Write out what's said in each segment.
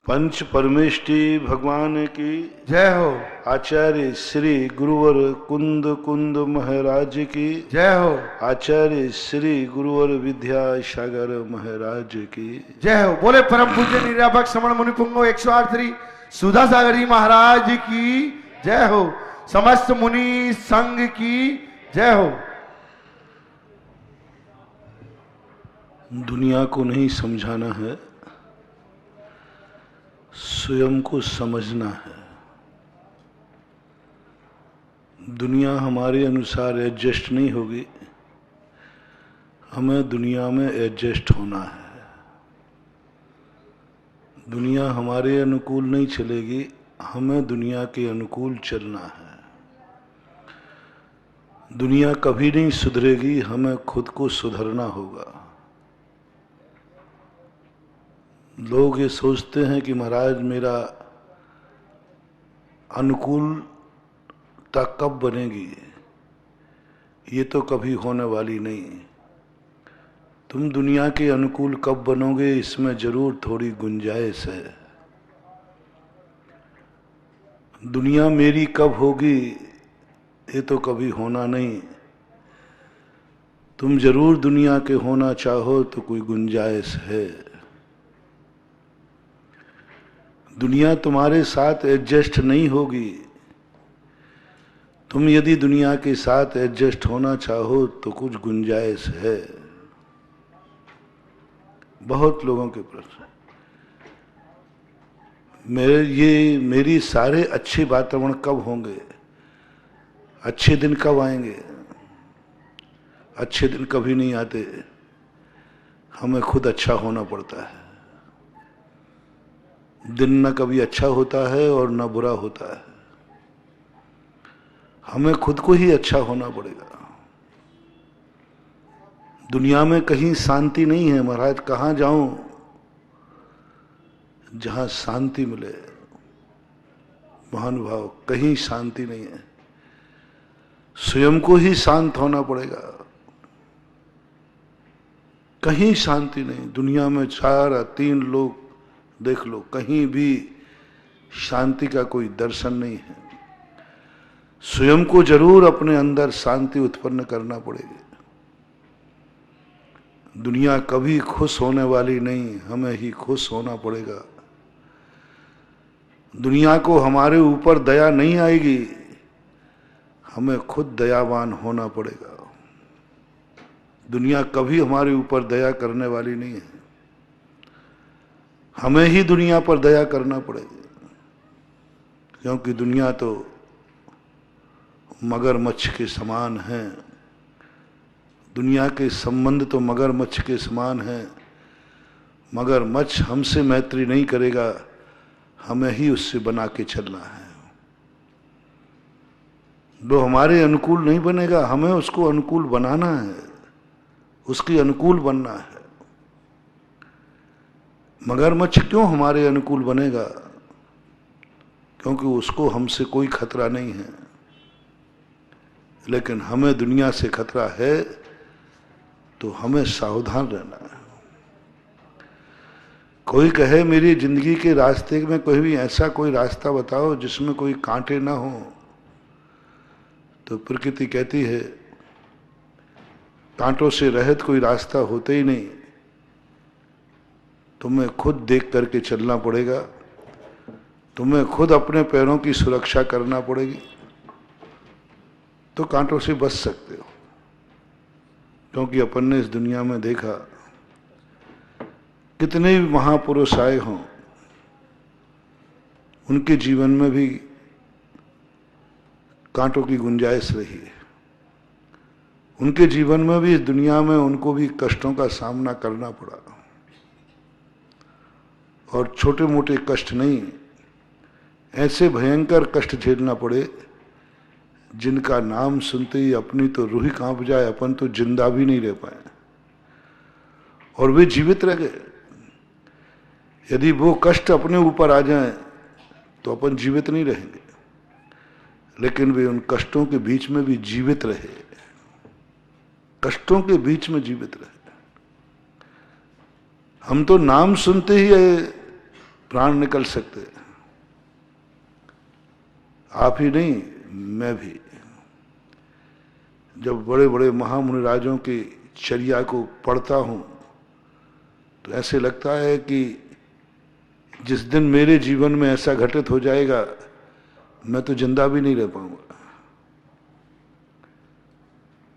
पंच परमेष्टि भगवान की जय हो। आचार्य श्री गुरुवर कुंद कुंद महाराज की जय हो। आचार्य श्री गुरुवर विद्या सागर महाराज की जय हो। बोले परम पूज्य निरापक श्रमण मुनि पुंगो 108 श्री सुधा सागर जी महाराज की जय हो। समस्त मुनि संघ की जय हो। दुनिया को नहीं समझाना है, स्वयं को समझना है। दुनिया हमारे अनुसार एडजस्ट नहीं होगी, हमें दुनिया में एडजस्ट होना है। दुनिया हमारे अनुकूल नहीं चलेगी, हमें दुनिया के अनुकूल चलना है। दुनिया कभी नहीं सुधरेगी, हमें खुद को सुधरना होगा। लोग ये सोचते हैं कि महाराज मेरा अनुकूलता कब बनेगी, ये तो कभी होने वाली नहीं। तुम दुनिया के अनुकूल कब बनोगे, इसमें जरूर थोड़ी गुंजाइश है। दुनिया मेरी कब होगी, ये तो कभी होना नहीं। तुम जरूर दुनिया के होना चाहो तो कोई गुंजाइश है। दुनिया तुम्हारे साथ एडजस्ट नहीं होगी। तुम यदि दुनिया के साथ एडजस्ट होना चाहो तो कुछ गुंजाइश है। बहुत लोगों के प्रश्न, मेरी सारे अच्छे वातावरण कब होंगे, अच्छे दिन कब आएंगे। अच्छे दिन कभी नहीं आते, हमें खुद अच्छा होना पड़ता है। दिन न कभी अच्छा होता है और न बुरा होता है, हमें खुद को ही अच्छा होना पड़ेगा। दुनिया में कहीं शांति नहीं है महाराज। कहाँ जाऊं जहां शांति मिले, महानुभाव, कहीं शांति नहीं है। स्वयं को ही शांत होना पड़ेगा, कहीं शांति नहीं। दुनिया में 3 लोग देख लो, कहीं भी शांति का कोई दर्शन नहीं है। स्वयं को जरूर अपने अंदर शांति उत्पन्न करना पड़ेगी। दुनिया कभी खुश होने वाली नहीं, हमें ही खुश होना पड़ेगा। दुनिया को हमारे ऊपर दया नहीं आएगी, हमें खुद दयावान होना पड़ेगा। दुनिया कभी हमारे ऊपर दया करने वाली नहीं है, हमें ही दुनिया पर दया करना पड़ेगी। क्योंकि दुनिया तो मगरमच्छ के समान है। दुनिया के संबंध तो मगरमच्छ के समान है। मगरमच्छ हमसे मैत्री नहीं करेगा, हमें ही उससे बना के चलना है। वो हमारे अनुकूल नहीं बनेगा, हमें उसको अनुकूल बनाना है, उसके अनुकूल बनना है। मगरमच्छ क्यों हमारे अनुकूल बनेगा? क्योंकि उसको हमसे कोई खतरा नहीं है, लेकिन हमें दुनिया से खतरा है, तो हमें सावधान रहना है। कोई कहे मेरी जिंदगी के रास्ते में कोई भी ऐसा कोई रास्ता बताओ जिसमें कोई कांटे ना हो, तो प्रकृति कहती है कांटों से रहित कोई रास्ता होते ही नहीं। तुम्हें खुद देख करके चलना पड़ेगा, तुम्हें खुद अपने पैरों की सुरक्षा करना पड़ेगी, तो कांटों से बच सकते हो। क्योंकि अपन ने इस दुनिया में देखा, कितने भी महापुरुष आए हों, उनके जीवन में भी कांटों की गुंजाइश रही है। उनके जीवन में भी, इस दुनिया में उनको भी कष्टों का सामना करना पड़ा। और छोटे मोटे कष्ट नहीं, ऐसे भयंकर कष्ट झेलना पड़े जिनका नाम सुनते ही अपनी तो रूह कांप जाए, अपन तो जिंदा भी नहीं रह पाए। और वे जीवित रह गए। यदि वो कष्ट अपने ऊपर आ जाएं तो अपन जीवित नहीं रहेंगे, लेकिन वे उन कष्टों के बीच में भी जीवित रहे, कष्टों के बीच में जीवित रहे। हम तो नाम सुनते ही प्राण निकल सकते। आप ही नहीं, मैं भी। जब बड़े बड़े महामुनि राजों की चर्या को पढ़ता हूं तो ऐसे लगता है कि जिस दिन मेरे जीवन में ऐसा घटित हो जाएगा मैं तो जिंदा भी नहीं रह पाऊंगा।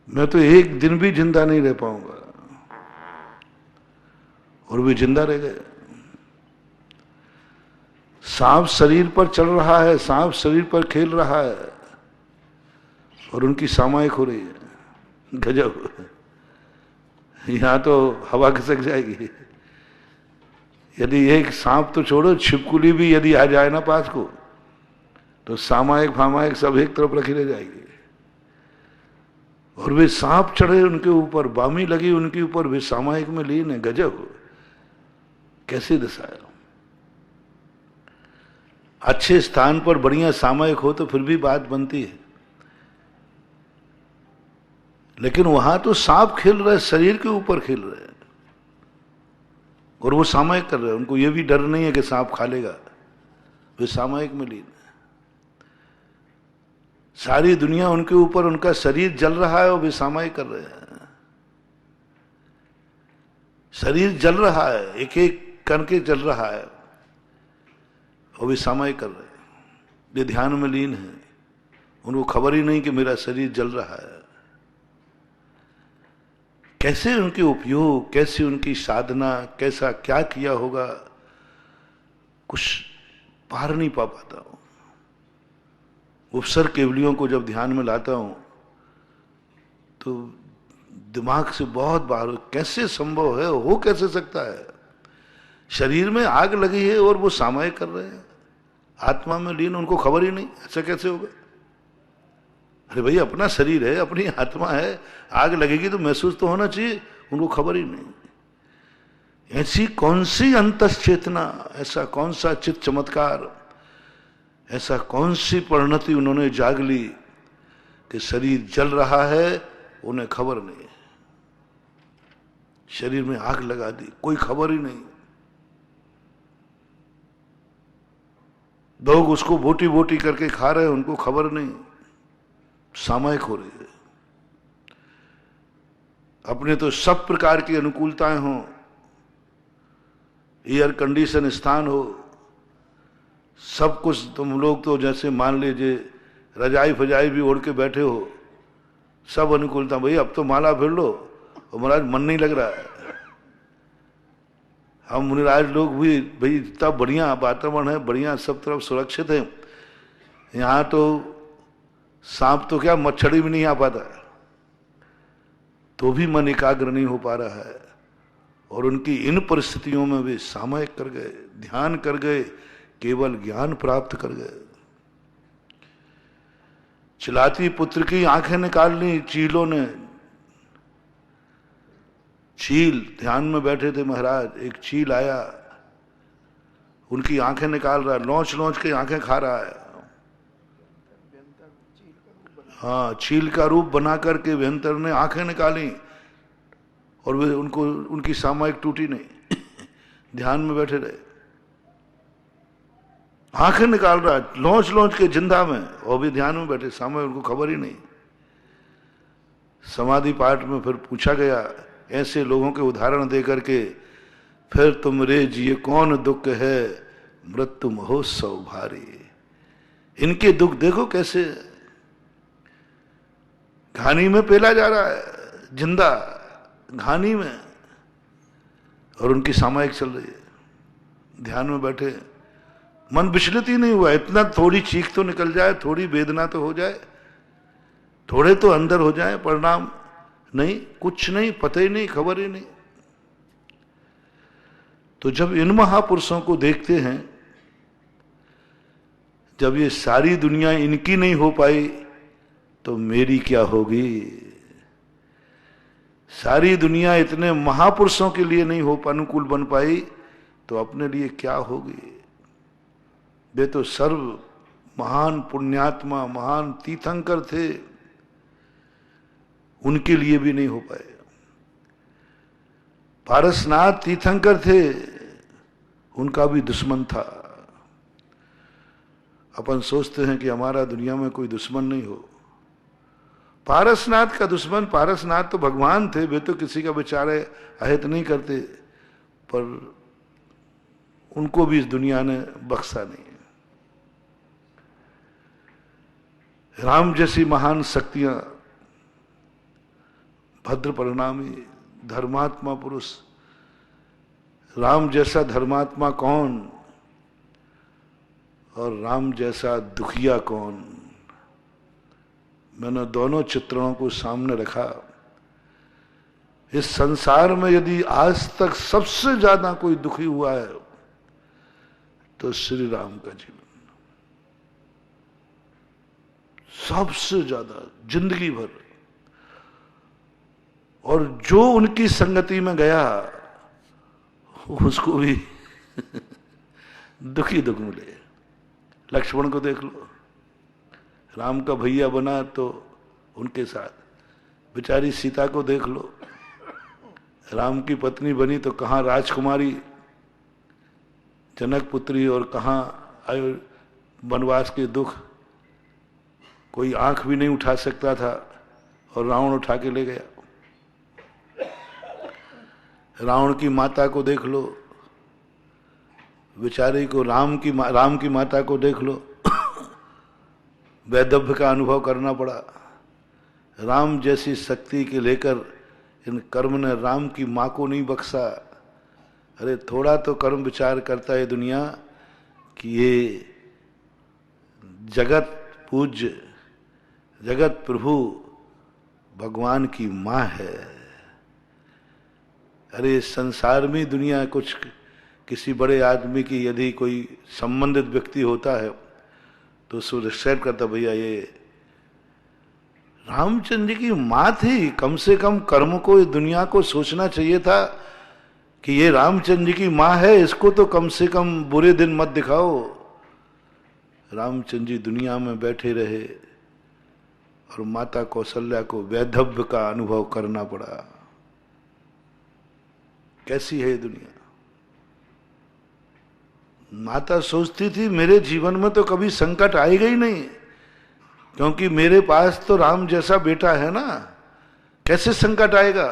मैं तो एक दिन भी जिंदा नहीं रह पाऊंगा। और वे जिंदा रह गए। सांप शरीर पर चल रहा है, सांप शरीर पर खेल रहा है और उनकी सामायिक हो रही है। गजब। यहां तो हवा खिसक जाएगी। यदि एक सांप तो छोड़ो, छिपकली भी यदि आ जाए ना पास को तो सामायिक फामायिक सब एक तरफ रखी रह जाएगी। और वे सांप चढ़े उनके ऊपर, बामी लगी उनके ऊपर, वे सामायिक में लीन है। गजब। कैसी दशा है। अच्छे स्थान पर बढ़िया सामायिक हो तो फिर भी बात बनती है, लेकिन वहां तो सांप खेल रहे, शरीर के ऊपर खेल रहे हैं और वो सामायिक कर रहे हैं। उनको ये भी डर नहीं है कि सांप खा लेगा। वे सामायिक में लीन है। सारी दुनिया उनके ऊपर, उनका शरीर जल रहा है और वे सामायिक कर रहे हैं। शरीर जल रहा है, एक एक करके जल रहा है और वे सामायिक कर रहे हैं। वे ध्यान में लीन है। उनको खबर ही नहीं कि मेरा शरीर जल रहा है। कैसे उनके उपयोग, कैसे उनकी साधना, कैसा क्या किया होगा, कुछ पार नहीं पा पाता हूं। उपसर केवलियों को जब ध्यान में लाता हूं तो दिमाग से बहुत बाहर, कैसे संभव है, हो कैसे सकता है। शरीर में आग लगी है और वो सामायिक कर रहे हैं, आत्मा में लीन, उनको खबर ही नहीं। ऐसा कैसे होगा। अरे भाई, अपना शरीर है, अपनी आत्मा है, आग लगेगी तो महसूस तो होना चाहिए। उनको खबर ही नहीं। ऐसी कौन सी अंतश्चेतना, ऐसा कौन सा चित्त चमत्कार, ऐसा कौन सी परिणति उन्होंने जाग ली कि शरीर जल रहा है, उन्हें खबर नहीं। शरीर में आग लगा दी, कोई खबर ही नहीं। लोग उसको बोटी बोटी करके खा रहे हैं, उनको खबर नहीं। सामायिक हो रही है। अपने तो सब प्रकार की अनुकूलताएं हों, एयर कंडीशन स्थान हो, सब कुछ। तुम लोग तो जैसे मान लीजिए रजाई फजाई भी ओढ़ के बैठे हो, सब अनुकूलता। भाई अब तो माला फिर लो, और महाराज मन नहीं लग रहा है। हम मुनिराज लोग भी भाई इतना बढ़िया वातावरण है, बढ़िया सब तरफ सुरक्षित है। यहाँ तो सांप तो क्या, मच्छरी भी नहीं आ पाता, तो भी मन एकाग्र नहीं हो पा रहा है। और उनकी इन परिस्थितियों में वे सामायिक कर गए, ध्यान कर गए, केवल ज्ञान प्राप्त कर गए। चिलाती पुत्र की आंखें निकाल ली चीलों ने। चील, ध्यान में बैठे थे महाराज, एक चील आया, उनकी आंखें निकाल रहा है, लौच लौच के आंखें खा रहा है। हाँ, चील का रूप बना करके वेंतर ने आंखें निकाली और वे उनको, उनकी सामायिक टूटी नहीं। ध्यान में बैठे रहे, आंखें निकाल रहा है लौच लौच के जिंदा में, और भी ध्यान में बैठे, सामायिक, उनको खबर ही नहीं। समाधि पाठ में फिर पूछा गया ऐसे लोगों के उदाहरण दे करके, फिर तुम रे जिए कौन दुख है, मृत्यु महोत्सव भारी। इनके दुख देखो कैसे, घानी में पेला जा रहा है, जिंदा घानी में, और उनकी सामायिक चल रही है। ध्यान में बैठे, मन विचलित ही नहीं हुआ। इतना थोड़ी चीख तो निकल जाए, थोड़ी वेदना तो हो जाए, थोड़े तो अंदर हो जाए, परिणाम नहीं, कुछ नहीं, पता ही नहीं, खबर ही नहीं। तो जब इन महापुरुषों को देखते हैं, जब ये सारी दुनिया इनकी नहीं हो पाई तो मेरी क्या होगी। सारी दुनिया इतने महापुरुषों के लिए नहीं हो अनुकूल बन पाई तो अपने लिए क्या होगी। वे तो सर्व महान पुण्यात्मा, महान तीर्थंकर थे, उनके लिए भी नहीं हो पाए। पारसनाथ तीर्थंकर थे, उनका भी दुश्मन था। अपन सोचते हैं कि हमारा दुनिया में कोई दुश्मन नहीं हो। पारसनाथ का दुश्मन, पारसनाथ तो भगवान थे, वे तो किसी का बेचारे अहित नहीं करते, पर उनको भी इस दुनिया ने बख्शा नहीं। राम जैसी महान शक्तियां, भद्र परिणामी धर्मात्मा पुरुष, राम जैसा धर्मात्मा कौन और राम जैसा दुखिया कौन। मैंने दोनों चित्रों को सामने रखा। इस संसार में यदि आज तक सबसे ज्यादा कोई दुखी हुआ है तो श्री राम का जीवन, सबसे ज्यादा जिंदगी भर। और जो उनकी संगति में गया उसको भी दुखी दुख मिले। लक्ष्मण को देख लो, राम का भैया बना तो उनके साथ, बेचारी सीता को देख लो, राम की पत्नी बनी तो कहाँ राजकुमारी जनक पुत्री और कहाँ आयु वनवास के दुख, कोई आंख भी नहीं उठा सकता था और रावण उठा के ले गया। रावण की माता को देख लो, बेचारी को, राम की माता को देख लो, वैधव्य का अनुभव करना पड़ा। राम जैसी शक्ति के लेकर इन कर्म ने राम की माँ को नहीं बख्शा। अरे थोड़ा तो कर्म विचार करता है दुनिया कि ये जगत पूज्य, जगत प्रभु भगवान की माँ है। अरे संसार में दुनिया कुछ, किसी बड़े आदमी की यदि कोई संबंधित व्यक्ति होता है तो उसको रिस्पेक्ट करता, भैया ये रामचंद्र जी की माँ थी। कम से कम कर्म को, इस दुनिया को सोचना चाहिए था कि ये रामचंद्र जी की माँ है, इसको तो कम से कम बुरे दिन मत दिखाओ। रामचंद्र जी दुनिया में बैठे रहे और माता कौशल्या को वैधव्य का अनुभव करना पड़ा। कैसी है ये दुनिया। माता सोचती थी मेरे जीवन में तो कभी संकट आएगा ही नहीं, क्योंकि मेरे पास तो राम जैसा बेटा है ना, कैसे संकट आएगा।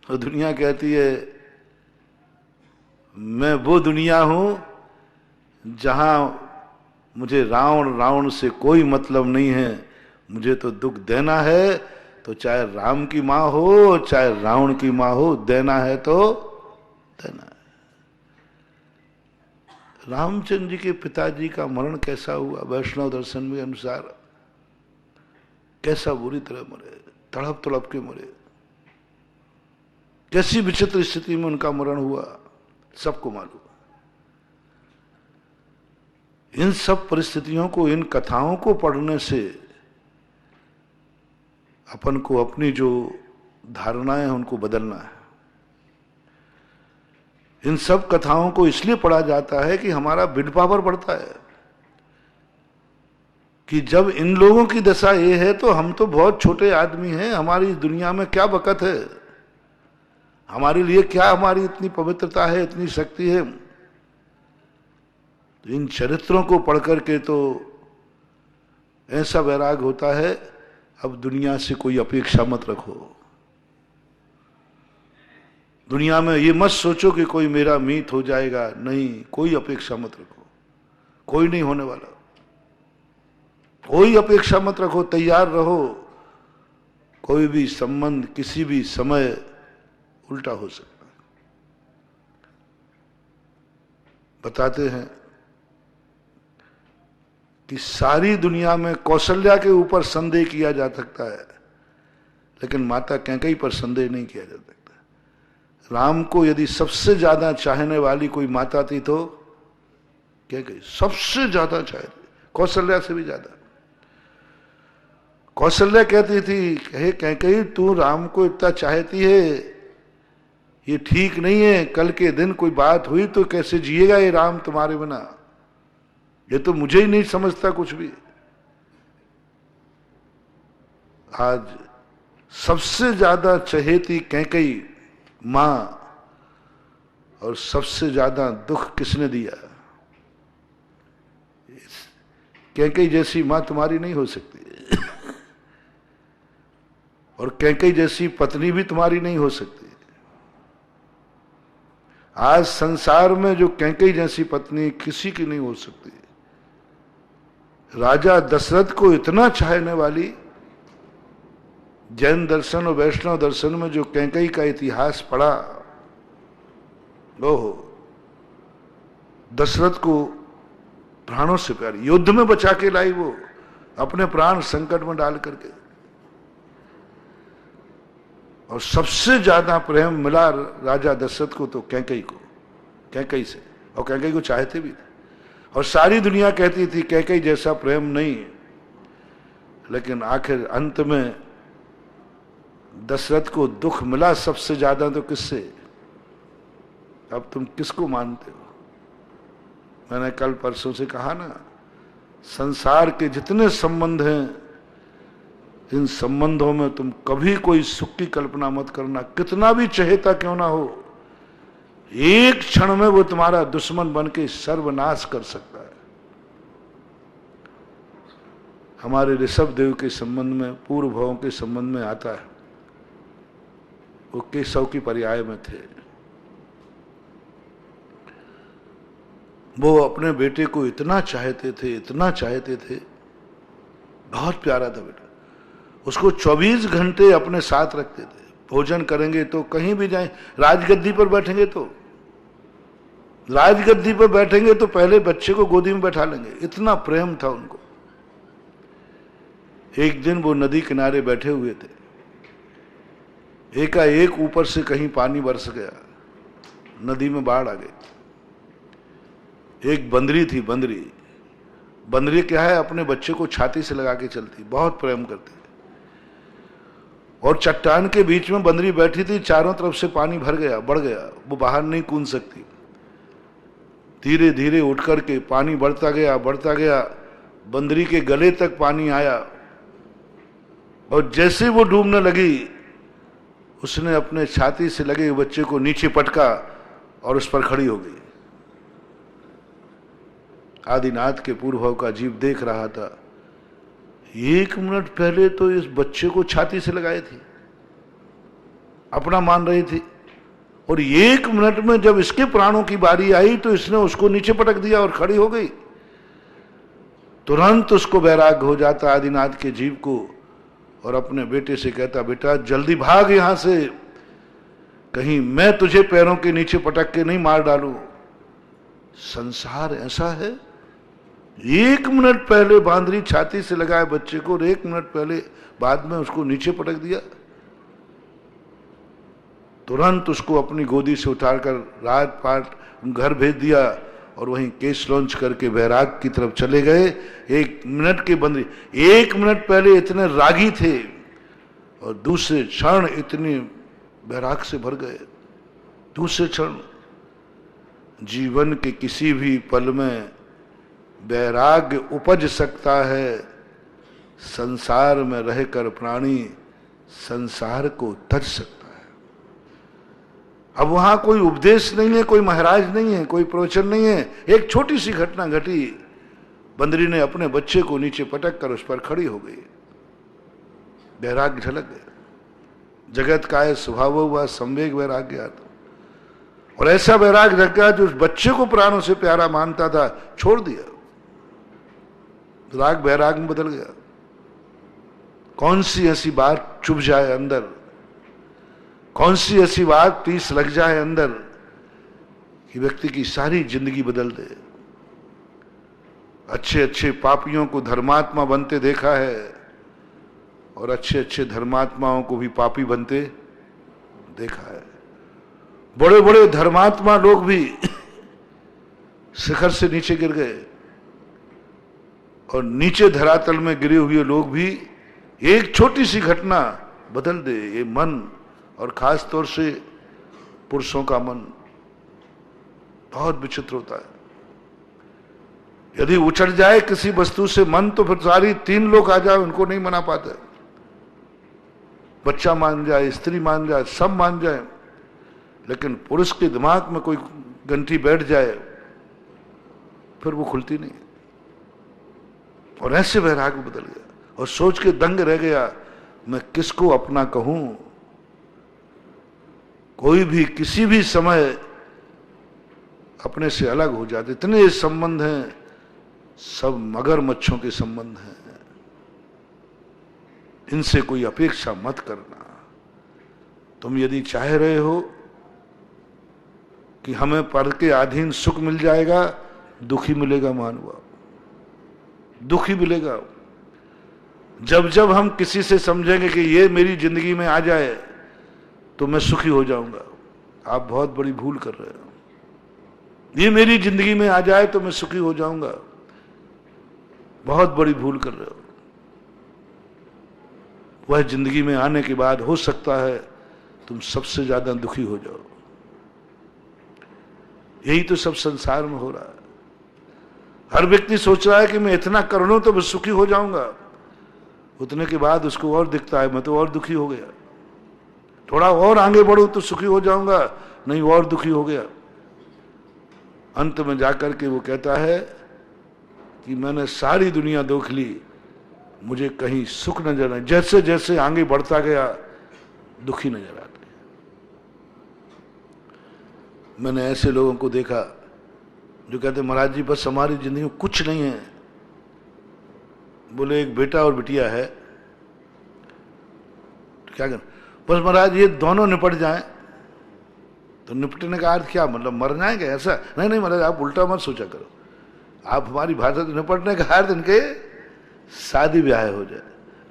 और दुनिया कहती है मैं वो दुनिया हूं जहां मुझे रावण से कोई मतलब नहीं है, मुझे तो दुख देना है, तो चाहे राम की माँ हो चाहे रावण की माँ हो, देना है तो देना है। रामचंद्र जी के पिताजी का मरण कैसा हुआ वैष्णव दर्शन में अनुसार, कैसा बुरी तरह मरे, तड़प तड़प के मरे, कैसी विचित्र स्थिति में उनका मरण हुआ, सबको मालूम। इन सब परिस्थितियों को, इन कथाओं को पढ़ने से अपन को अपनी जो धारणाएं हैं उनको बदलना है। इन सब कथाओं को इसलिए पढ़ा जाता है कि हमारा विल पावर बढ़ता है कि जब इन लोगों की दशा ये है तो हम तो बहुत छोटे आदमी हैं, हमारी इस दुनिया में क्या बकत है, हमारे लिए क्या हमारी इतनी पवित्रता है, इतनी शक्ति है। तो इन चरित्रों को पढ़ करके तो ऐसा वैराग होता है, अब दुनिया से कोई अपेक्षा मत रखो। दुनिया में ये मत सोचो कि कोई मेरा मीत हो जाएगा, नहीं, कोई अपेक्षा मत रखो, कोई नहीं होने वाला। कोई अपेक्षा मत रखो, तैयार रहो, कोई भी संबंध किसी भी समय उल्टा हो सकता है। बताते हैं कि सारी दुनिया में कौशल्या के ऊपर संदेह किया जा सकता है, लेकिन माता कैकेयी पर संदेह नहीं किया जा सकता। राम को यदि सबसे ज्यादा चाहने वाली कोई माता थी तो कैकेयी, सबसे ज्यादा चाहती, कौशल्या से भी ज्यादा। कौशल्या कहती थी, हे कैकेयी तू राम को इतना चाहती है, ये ठीक नहीं है, कल के दिन कोई बात हुई तो कैसे जिएगा ये राम तुम्हारे बिना, ये तो मुझे ही नहीं समझता कुछ भी। आज सबसे ज्यादा चहेती कैकेयी मां और सबसे ज्यादा दुख किसने दिया? कैकेयी जैसी मां तुम्हारी नहीं हो सकती और कैकेयी जैसी पत्नी भी तुम्हारी नहीं हो सकती। आज संसार में जो कैकेयी जैसी पत्नी किसी की नहीं हो सकती। राजा दशरथ को इतना चाहने वाली, जैन दर्शन और वैष्णव दर्शन में जो कैकेयी का इतिहास पढ़ा, ओहो, दशरथ को प्राणों से प्यारी, युद्ध में बचा के लाई वो, अपने प्राण संकट में डाल करके। और सबसे ज्यादा प्रेम मिला राजा दशरथ को तो कैकेयी को, कैकेयी से, और कैकेयी को चाहते भी थे। और सारी दुनिया कहती थी कैकेयी जैसा प्रेम नहीं, लेकिन आखिर अंत में दशरथ को दुख मिला सबसे ज्यादा तो किससे? अब तुम किसको मानते हो? मैंने कल परसों से कहा ना, संसार के जितने संबंध हैं, इन संबंधों में तुम कभी कोई सुख की कल्पना मत करना, कितना भी चहेता क्यों ना हो, एक क्षण में वो तुम्हारा दुश्मन बन के सर्वनाश कर सकता है। हमारे ऋषभ देव के संबंध में, पूर्व भावों के संबंध में आता है, वो केशव की पर्याय में थे। वो अपने बेटे को इतना चाहते थे, इतना चाहते थे, बहुत प्यारा था बेटा। उसको 24 घंटे अपने साथ रखते थे। भोजन करेंगे तो, कहीं भी जाएं, राजगद्दी पर बैठेंगे तो, राजगद्दी पर बैठेंगे तो पहले बच्चे को गोदी में बैठा लेंगे, इतना प्रेम था उनको। एक दिन वो नदी किनारे बैठे हुए थे, एकाएक ऊपर से कहीं पानी बरस गया, नदी में बाढ़ आ गई। एक बंदरी थी, बंदरी क्या है, अपने बच्चे को छाती से लगा के चलती, बहुत प्रेम करती। और चट्टान के बीच में बंदरी बैठी थी, चारों तरफ से पानी भर गया, बढ़ गया, वो बाहर नहीं कूद सकती। धीरे धीरे उठ करके पानी बढ़ता गया, बढ़ता गया, बंदरी के गले तक पानी आया, और जैसे वो डूबने लगी, उसने अपने छाती से लगे बच्चे को नीचे पटका और उस पर खड़ी हो गई। आदिनाथ के पूर्व का जीव देख रहा था, 1 मिनट पहले तो इस बच्चे को छाती से लगाए थी, अपना मान रही थी, और 1 मिनट में जब इसके प्राणों की बारी आई तो इसने उसको नीचे पटक दिया और खड़ी हो गई। तुरंत उसको वैराग्य हो जाता आदिनाथ के जीव को, और अपने बेटे से कहता, बेटा जल्दी भाग यहां से, कहीं मैं तुझे पैरों के नीचे पटक के नहीं मार डालूं। संसार ऐसा है, 1 मिनट पहले बांदरी छाती से लगाए बच्चे को, और 1 मिनट पहले बाद में उसको नीचे पटक दिया। तुरंत उसको अपनी गोदी से उठाकर राजपाट घर भेज दिया, और वहीं केस लॉन्च करके बैराग की तरफ चले गए। 1 मिनट के बंदरी 1 मिनट पहले इतने रागी थे, और दूसरे क्षण इतने बैराग से भर गए। दूसरे क्षण जीवन के किसी भी पल में वैराग्य उपज सकता है। संसार में रहकर प्राणी संसार को तज सकता है। अब वहां कोई उपदेश नहीं है, कोई महाराज नहीं है, कोई प्रवचन नहीं है। एक छोटी सी घटना घटी, बंदरी ने अपने बच्चे को नीचे पटक कर उस पर खड़ी हो गई, वैराग्य झलक गया। जगत काय स्वभाव हुआ संवेग वैराग्य आता, और ऐसा वैराग्य रख गया जो उस बच्चे को प्राणों से प्यारा मानता था, छोड़ दिया, राग वैराग में बदल गया। कौन सी ऐसी बात चुभ जाए अंदर, कौन सी ऐसी बात टीस लग जाए अंदर कि व्यक्ति की सारी जिंदगी बदल दे। अच्छे अच्छे पापियों को धर्मात्मा बनते देखा है, और अच्छे अच्छे धर्मात्माओं को भी पापी बनते देखा है। बड़े बड़े धर्मात्मा लोग भी शिखर से नीचे गिर गए, और नीचे धरातल में गिरे हुए लोग भी एक छोटी सी घटना बदल दे। ये मन, और खास तौर से पुरुषों का मन बहुत विचित्र होता है। यदि उचट जाए किसी वस्तु से मन, तो फिर सारी 3 लोग आ जाए, उनको नहीं मना पाते। बच्चा मान जाए, स्त्री मान जाए, सब मान जाए, लेकिन पुरुष के दिमाग में कोई घंटी बैठ जाए फिर वो खुलती नहीं। और ऐसे वैराग्य बदल गया और सोच के दंग रह गया, मैं किसको अपना कहूं। कोई भी किसी भी समय अपने से अलग हो जाते। इतने संबंध हैं, सब मगरमच्छों के संबंध हैं। इनसे कोई अपेक्षा मत करना। तुम यदि चाह रहे हो कि हमें पर के अधीन सुख मिल जाएगा, दुखी मिलेगा मानवा, दुखी मिलेगा। जब जब हम किसी से समझेंगे कि ये मेरी जिंदगी में आ जाए तो मैं सुखी हो जाऊंगा, आप बहुत बड़ी भूल कर रहे हो। ये मेरी जिंदगी में आ जाए तो मैं सुखी हो जाऊंगा, बहुत बड़ी भूल कर रहे हो। वह जिंदगी में आने के बाद हो सकता है तुम सबसे ज्यादा दुखी हो जाओ। यही तो सब संसार में हो रहा है। हर व्यक्ति सोच रहा है कि मैं इतना कर लूं तो मैं सुखी हो जाऊंगा, उतने के बाद उसको और दिखता है मैं तो और दुखी हो गया। थोड़ा और आगे बढ़ूं तो सुखी हो जाऊंगा, नहीं और दुखी हो गया। अंत में जाकर के वो कहता है कि मैंने सारी दुनिया देख ली, मुझे कहीं सुख नजर नहीं। जैसे जैसे आगे बढ़ता गया दुखी नजर आते। मैंने ऐसे लोगों को देखा जो कहते महाराज जी बस हमारी जिंदगी में कुछ नहीं है। बोले एक बेटा और बिटिया है तो क्या कर, बस महाराज ये दोनों निपट जाएं। तो निपटने का अर्थ क्या, मतलब मर जाएंगे ऐसा? नहीं नहीं महाराज आप उल्टा मत सोचा करो। आप हमारी भाषा से निपटने का अर्थ इनके शादी ब्याह हो जाए।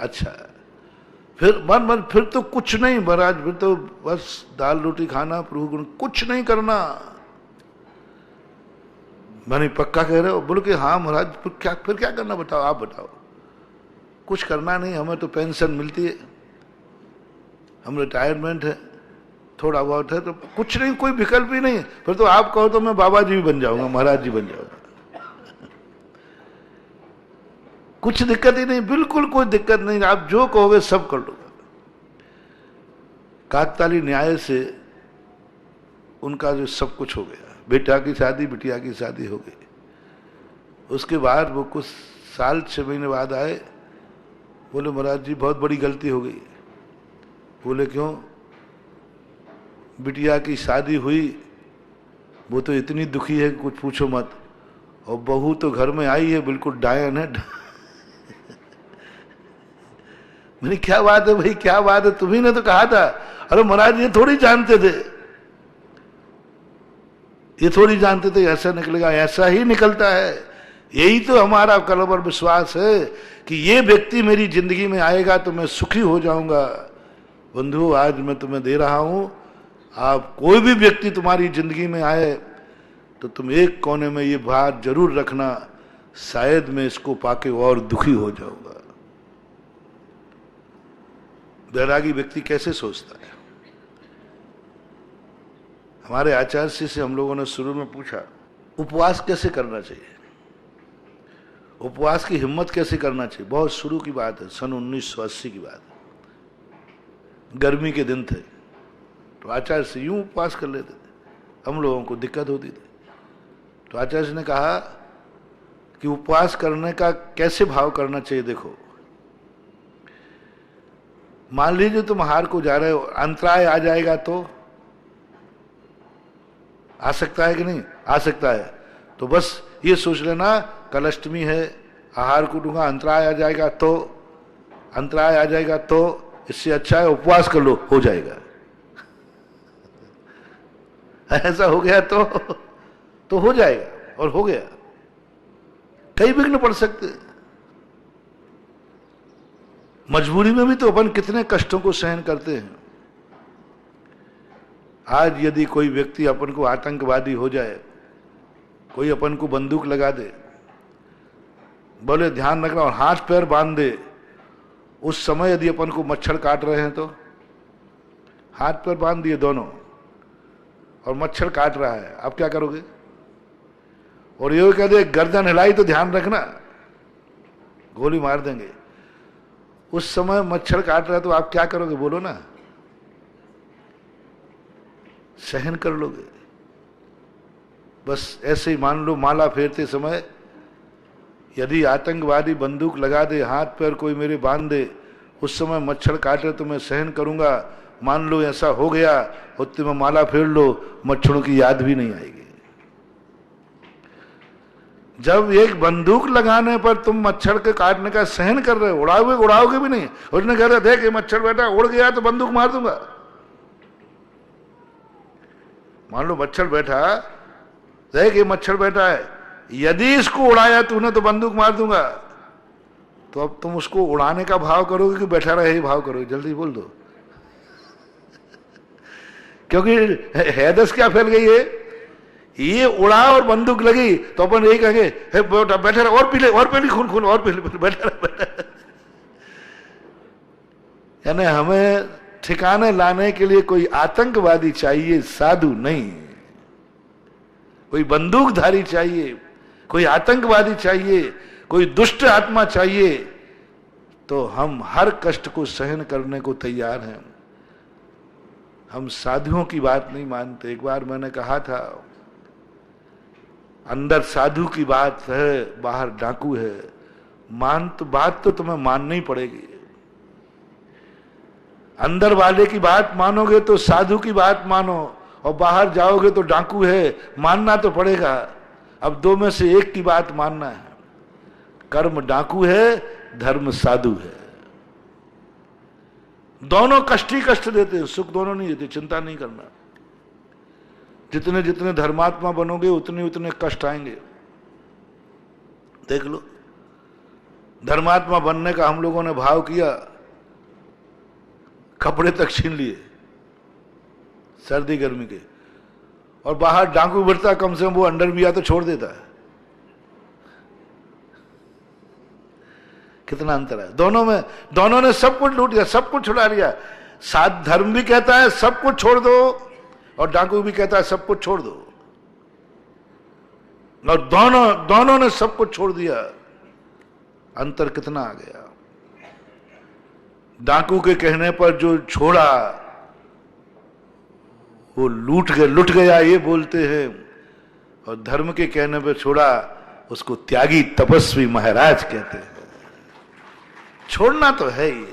अच्छा फिर मन फिर तो कुछ नहीं महाराज, फिर तो बस दाल रोटी खाना, प्रभु गुण, कुछ नहीं करना। मैंने पक्का कह रहे हो? बोलो कि हाँ महाराज फिर क्या करना बताओ, आप बताओ। कुछ करना नहीं, हमें तो पेंशन मिलती है, हम रिटायरमेंट है, थोड़ा बहुत है, तो कुछ नहीं, कोई विकल्प ही नहीं। फिर तो आप कहो तो मैं बाबा जी भी बन जाऊंगा, महाराज जी बन जाऊंगा, कुछ दिक्कत ही नहीं, बिल्कुल कोई दिक्कत नहीं, आप जो कहोगे सब कर लूंगा। काकताली न्याय से उनका जो सब कुछ हो गया, बेटा की शादी बिटिया की शादी हो गई। उसके बाद वो कुछ साल 6 महीने बाद आए, बोले महाराज जी बहुत बड़ी गलती हो गई। बोले क्यों? बिटिया की शादी हुई, वो तो इतनी दुखी है कि कुछ पूछो मत, और बहू तो घर में आई है बिल्कुल डायन है। मैंने क्या बात है भाई, क्या बात है, तुम्ही ने तो कहा था। अरे महाराज ये थोड़ी जानते थे, ये थोड़ी जानते थे ऐसा निकलेगा, ऐसा ही निकलता है। यही तो हमारा कल पर विश्वास है कि ये व्यक्ति मेरी जिंदगी में आएगा तो मैं सुखी हो जाऊंगा। बंधु आज मैं तुम्हें दे रहा हूं, आप कोई भी व्यक्ति तुम्हारी जिंदगी में आए तो तुम एक कोने में ये बात जरूर रखना, शायद मैं इसको पाके और दुखी हो जाऊंगा। वैरागी व्यक्ति कैसे सोचता है? हमारे आचार्य से हम लोगों ने शुरू में पूछा उपवास कैसे करना चाहिए, उपवास की हिम्मत कैसे करना चाहिए। बहुत शुरू की बात है, सन 1980 की बात है। गर्मी के दिन थे तो आचार्य से यूं उपवास कर लेते थे, हम लोगों को दिक्कत होती थी। तो आचार्य ने कहा कि उपवास करने का कैसे भाव करना चाहिए। देखो मान लीजिए तुम आहार को जा रहे हो, अंतराय आ जाएगा तो आ सकता है कि नहीं? आ सकता है। तो बस ये सोच लेना कल अष्टमी है, आहार को दूंगा, अंतराय आ जाएगा तो, अंतराय आ जाएगा तो इससे अच्छा है उपवास कर लो, हो जाएगा। ऐसा हो गया तो हो जाएगा, और हो गया। कई विघ्न पड़ सकते, मजबूरी में भी तो अपन कितने कष्टों को सहन करते हैं। आज यदि कोई व्यक्ति अपन को आतंकवादी हो जाए, कोई अपन को बंदूक लगा दे, बोले ध्यान रखना, और हाथ पैर बांध दे, उस समय यदि अपन को मच्छर काट रहे हैं तो हाथ पैर बांध दिए दोनों और मच्छर काट रहा है, आप क्या करोगे? और ये कह दे गर्दन हिलाई तो ध्यान रखना गोली मार देंगे। उस समय मच्छर काट रहा है तो आप क्या करोगे? बोलो ना। सहन कर लोगे। बस ऐसे ही मान लो, माला फेरते समय यदि आतंकवादी बंदूक लगा दे, हाथ पैर कोई मेरे बांध दे, उस समय मच्छर काटे तो मैं सहन करूंगा। मान लो ऐसा हो गया, उतने में माला फेर लो, मच्छरों की याद भी नहीं आएगी। जब एक बंदूक लगाने पर तुम मच्छर के काटने का सहन कर रहे हो, उड़ाओगे भी नहीं। उसने कह रहा देख ये मच्छर बैठा, उड़ गया तो बंदूक मार दूंगा। मान लो मच्छर बैठा, देख ये मच्छर बैठा है, यदि इसको उड़ाया तूने तो बंदूक मार दूंगा। तो अब तुम उसको उड़ाने का भाव करोगे कि बैठा रहे भाव करोगे? जल्दी बोल दो। क्योंकि हैदस क्या फैल गई है, ये उड़ा और बंदूक लगी तो अपन यही कहेंगे बैठा रहे, और पीले और पीले खून खून और पीले, बैठा रहे। यानी हमें ठिकाने लाने के लिए कोई आतंकवादी चाहिए, साधु नहीं। कोई बंदूकधारी चाहिए, कोई आतंकवादी चाहिए, कोई दुष्ट आत्मा चाहिए, तो हम हर कष्ट को सहन करने को तैयार हैं। हम साधुओं की बात नहीं मानते। एक बार मैंने कहा था, अंदर साधु की बात है, बाहर डाकू है। बात तो तुम्हें माननी पड़ेगी। अंदर वाले की बात मानोगे तो साधु की बात मानो, और बाहर जाओगे तो डाकू है, मानना तो पड़ेगा। अब दो में से एक की बात मानना है। कर्म डाकू है, धर्म साधु है। दोनों कष्ट ही कष्ट देते हैं, सुख दोनों नहीं देते, चिंता नहीं करना। जितने जितने धर्मात्मा बनोगे उतने उतने कष्ट आएंगे। देख लो, धर्मात्मा बनने का हम लोगों ने भाव किया, कपड़े तक छीन लिए सर्दी गर्मी के, और बाहर डाकू बढ़ता, कम से कम वो अंडर भी आ तो छोड़ देता है। कितना अंतर है दोनों में। दोनों ने सब कुछ लूट लिया, सब कुछ छुड़ा लिया। साथ धर्म भी कहता है सब कुछ छोड़ दो, और डाकू भी कहता है सब कुछ छोड़ दो, और दोनों ने सब कुछ छोड़ दिया। अंतर कितना आ गया। डाकू के कहने पर जो छोड़ा वो लूट गया ये बोलते हैं, और धर्म के कहने पर छोड़ा उसको त्यागी तपस्वी महाराज कहते हैं। छोड़ना तो है ही,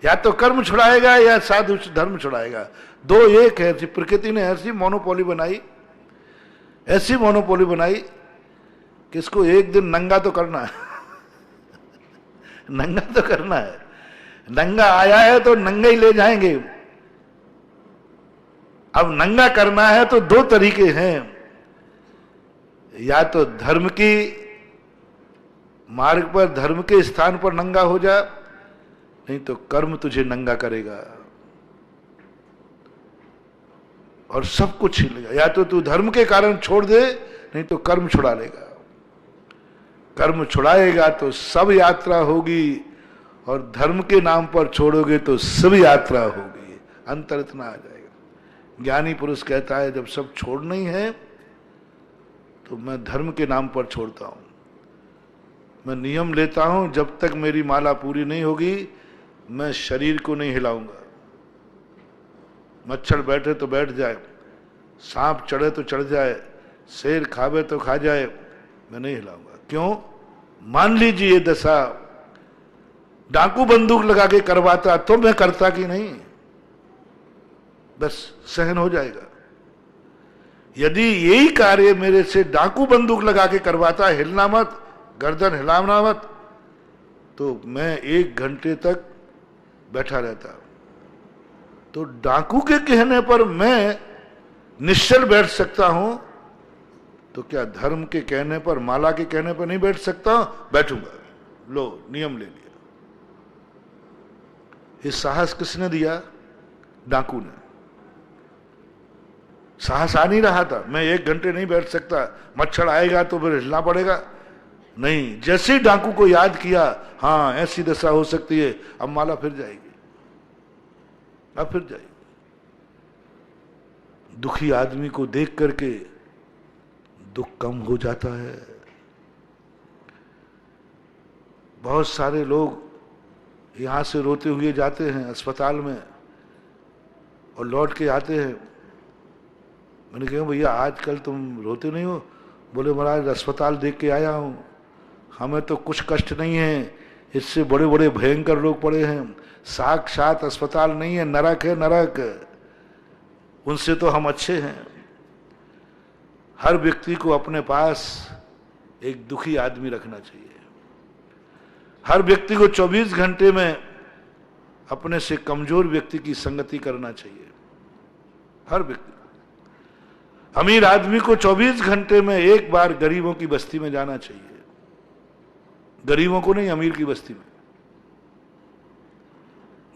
या तो कर्म छुड़ाएगा या साधु धर्म छुड़ाएगा, दो एक है। प्रकृति ने ऐसी मोनोपोली बनाई, ऐसी मोनोपोली बनाई कि इसको एक दिन नंगा तो करना है। नंगा तो करना है। नंगा आया है तो नंगा ही ले जाएंगे। अब नंगा करना है तो दो तरीके हैं, या तो धर्म की मार्ग पर, धर्म के स्थान पर नंगा हो जा, नहीं तो कर्म तुझे नंगा करेगा और सब कुछ छीन लेगा। या तो तू धर्म के कारण छोड़ दे, नहीं तो कर्म छुड़ा लेगा। कर्म छुड़ाएगा तो सब यात्रा होगी, और धर्म के नाम पर छोड़ोगे तो सब यात्रा होगी। अंतर इतना आ जाएगा। ज्ञानी पुरुष कहता है जब सब छोड़ना ही है तो मैं धर्म के नाम पर छोड़ता हूं। मैं नियम लेता हूं, जब तक मेरी माला पूरी नहीं होगी मैं शरीर को नहीं हिलाऊंगा। मच्छर बैठे तो बैठ जाए, सांप चढ़े तो चढ़ जाए, शेर खावे तो खा जाए, मैं नहीं हिलाऊंगा। क्यों? मान लीजिए ये दशा डाकू बंदूक लगा के करवाता तो मैं करता कि नहीं? बस सहन हो जाएगा। यदि यही कार्य मेरे से डाकू बंदूक लगा के करवाता, हिलना मत, गर्दन हिलाना मत, तो मैं 1 घंटे तक बैठा रहता। तो डाकू के कहने पर मैं निश्चल बैठ सकता हूं, तो क्या धर्म के कहने पर, माला के कहने पर नहीं बैठ सकता? बैठूंगा। लो, नियम ले लिया। ये साहस किसने दिया? डाकू ने। साहस आ नहीं रहा था, मैं 1 घंटे नहीं बैठ सकता, मच्छर आएगा तो फिर हिलना पड़ेगा। नहीं, जैसे ही डाकू को याद किया, हाँ ऐसी दशा हो सकती है, अब माला फिर जाएगी, अब फिर जाएगी। दुखी आदमी को देख करके दुख कम हो जाता है। बहुत सारे लोग यहां से रोते हुए जाते हैं अस्पताल में, और लौट के आते हैं, मैंने कहा भैया आजकल तुम रोते नहीं हो? बोले महाराज अस्पताल देख के आया हूँ, हमें तो कुछ कष्ट नहीं है, इससे बड़े बड़े भयंकर लोग पड़े हैं, साक्षात अस्पताल नहीं है, नरक है नरक, उनसे तो हम अच्छे हैं। हर व्यक्ति को अपने पास एक दुखी आदमी रखना चाहिए। हर व्यक्ति को 24 घंटे में अपने से कमजोर व्यक्ति की संगति करना चाहिए। हर व्यक्ति, अमीर आदमी को 24 घंटे में एक बार गरीबों की बस्ती में जाना चाहिए। गरीबों को नहीं, अमीर की बस्ती में।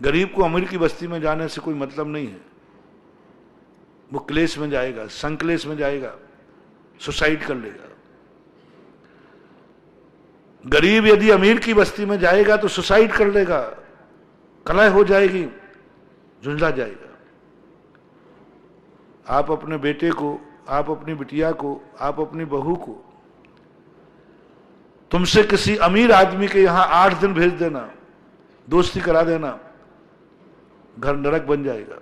गरीब को अमीर की बस्ती में जाने से कोई मतलब नहीं है। वो क्लेश में जाएगा, संक्लेश में जाएगा, सुसाइड कर लेगा। गरीब यदि अमीर की बस्ती में जाएगा तो सुसाइड कर लेगा, कलह हो जाएगी, झुंझला जाएगा। आप अपने बेटे को, आप अपनी बिटिया को, आप अपनी बहू को तुमसे किसी अमीर आदमी के यहां 8 दिन भेज देना, दोस्ती करा देना, घर नरक बन जाएगा।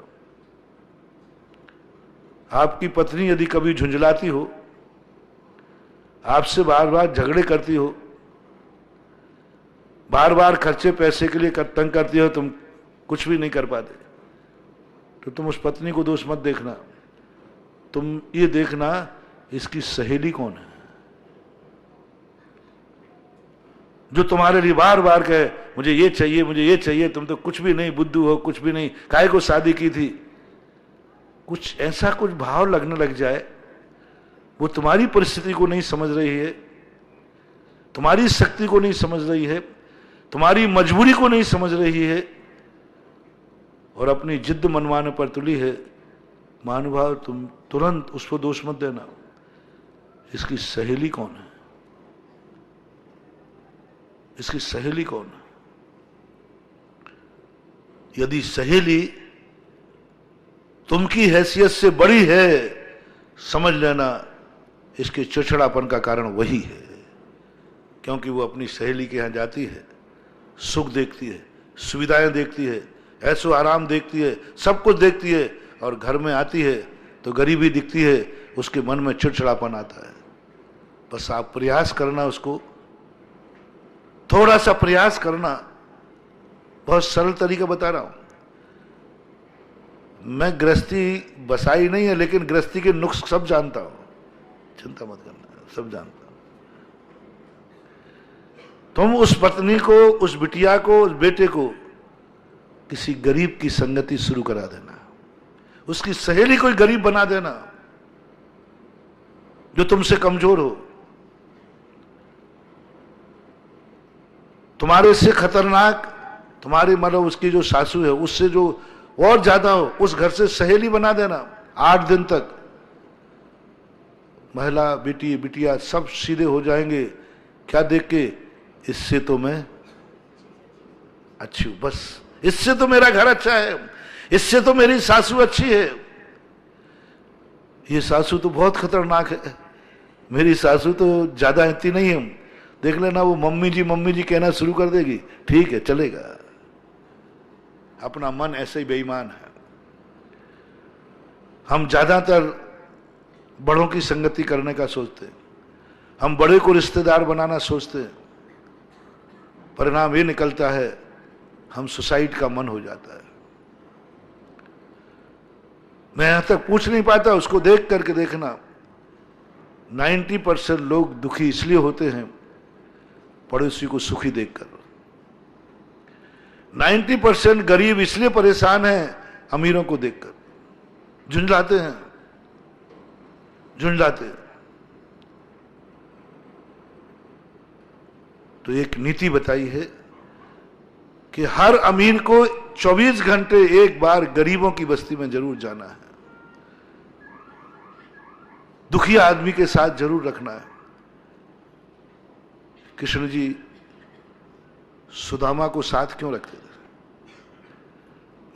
आपकी पत्नी यदि कभी झुंझलाती हो, आपसे बार बार झगड़े करती हो, बार बार खर्चे पैसे के लिए तंग करती हो, तुम कुछ भी नहीं कर पाते, तो तुम उस पत्नी को दोष मत देखना, तुम ये देखना इसकी सहेली कौन है जो तुम्हारे लिए बार बार कहे मुझे ये चाहिए, मुझे ये चाहिए, तुम तो कुछ भी नहीं, बुद्धू हो, कुछ भी नहीं, काहे को शादी की थी। कुछ ऐसा कुछ भाव लगने लग जाए, वो तुम्हारी परिस्थिति को नहीं समझ रही है, तुम्हारी शक्ति को नहीं समझ रही है, तुम्हारी मजबूरी को नहीं समझ रही है, और अपनी जिद्द मनवाने पर तुली है, महानुभाव तुम तुरंत उसको दोष मत देना, इसकी सहेली कौन है, इसकी सहेली कौन है। यदि सहेली तुमकी हैसियत से बड़ी है, समझ लेना इसके चिड़चिड़ापन का कारण वही है, क्योंकि वो अपनी सहेली के यहां जाती है, सुख देखती है, सुविधाएं देखती है, ऐसो आराम देखती है, सब कुछ देखती है, और घर में आती है तो गरीबी दिखती है, उसके मन में चिड़चिड़ापन आता है। बस आप प्रयास करना, उसको थोड़ा सा प्रयास करना, बहुत सरल तरीका बता रहा हूं। मैं गृहस्थी बसाई नहीं है, लेकिन गृहस्थी के नुक्स सब जानता हूं, चिंता मत करना, सब जानता हूं। तुम उस पत्नी को, उस बिटिया को, उस बेटे को किसी गरीब की संगति शुरू करा देना, उसकी सहेली कोई गरीब बना देना जो तुमसे कमजोर हो। तुम्हारे से खतरनाक, तुम्हारी मतलब उसकी जो सासू है उससे जो और ज्यादा हो, उस घर से सहेली बना देना। 8 दिन तक महिला, बेटी, बिटिया सब सीधे हो जाएंगे, क्या देख के, इससे तो मैं अच्छी हूं, बस इससे तो मेरा घर अच्छा है, इससे तो मेरी सासू अच्छी है, ये सासू तो बहुत खतरनाक है, मेरी सासू तो ज्यादा इतनी नहीं है, देख लेना वो मम्मी जी कहना शुरू कर देगी, ठीक है चलेगा। अपना मन ऐसे ही बेईमान है। हम ज्यादातर बड़ों की संगति करने का सोचते हैं, हम बड़े को रिश्तेदार बनाना सोचते हैं, परिणाम ये निकलता है हम सुसाइड का मन हो जाता है। मैं यहां तक पूछ नहीं पाता, उसको देख करके देखना, 90% लोग दुखी इसलिए होते हैं पड़ोसी को सुखी देखकर। 90% गरीब इसलिए परेशान हैं अमीरों को देखकर, झुंझलाते हैं, झुंझलाते हैं। तो एक नीति बताई है कि हर अमीर को 24 घंटे एक बार गरीबों की बस्ती में जरूर जाना है, दुखी आदमी के साथ जरूर रखना है। कृष्ण जी सुदामा को साथ क्यों रखते थे?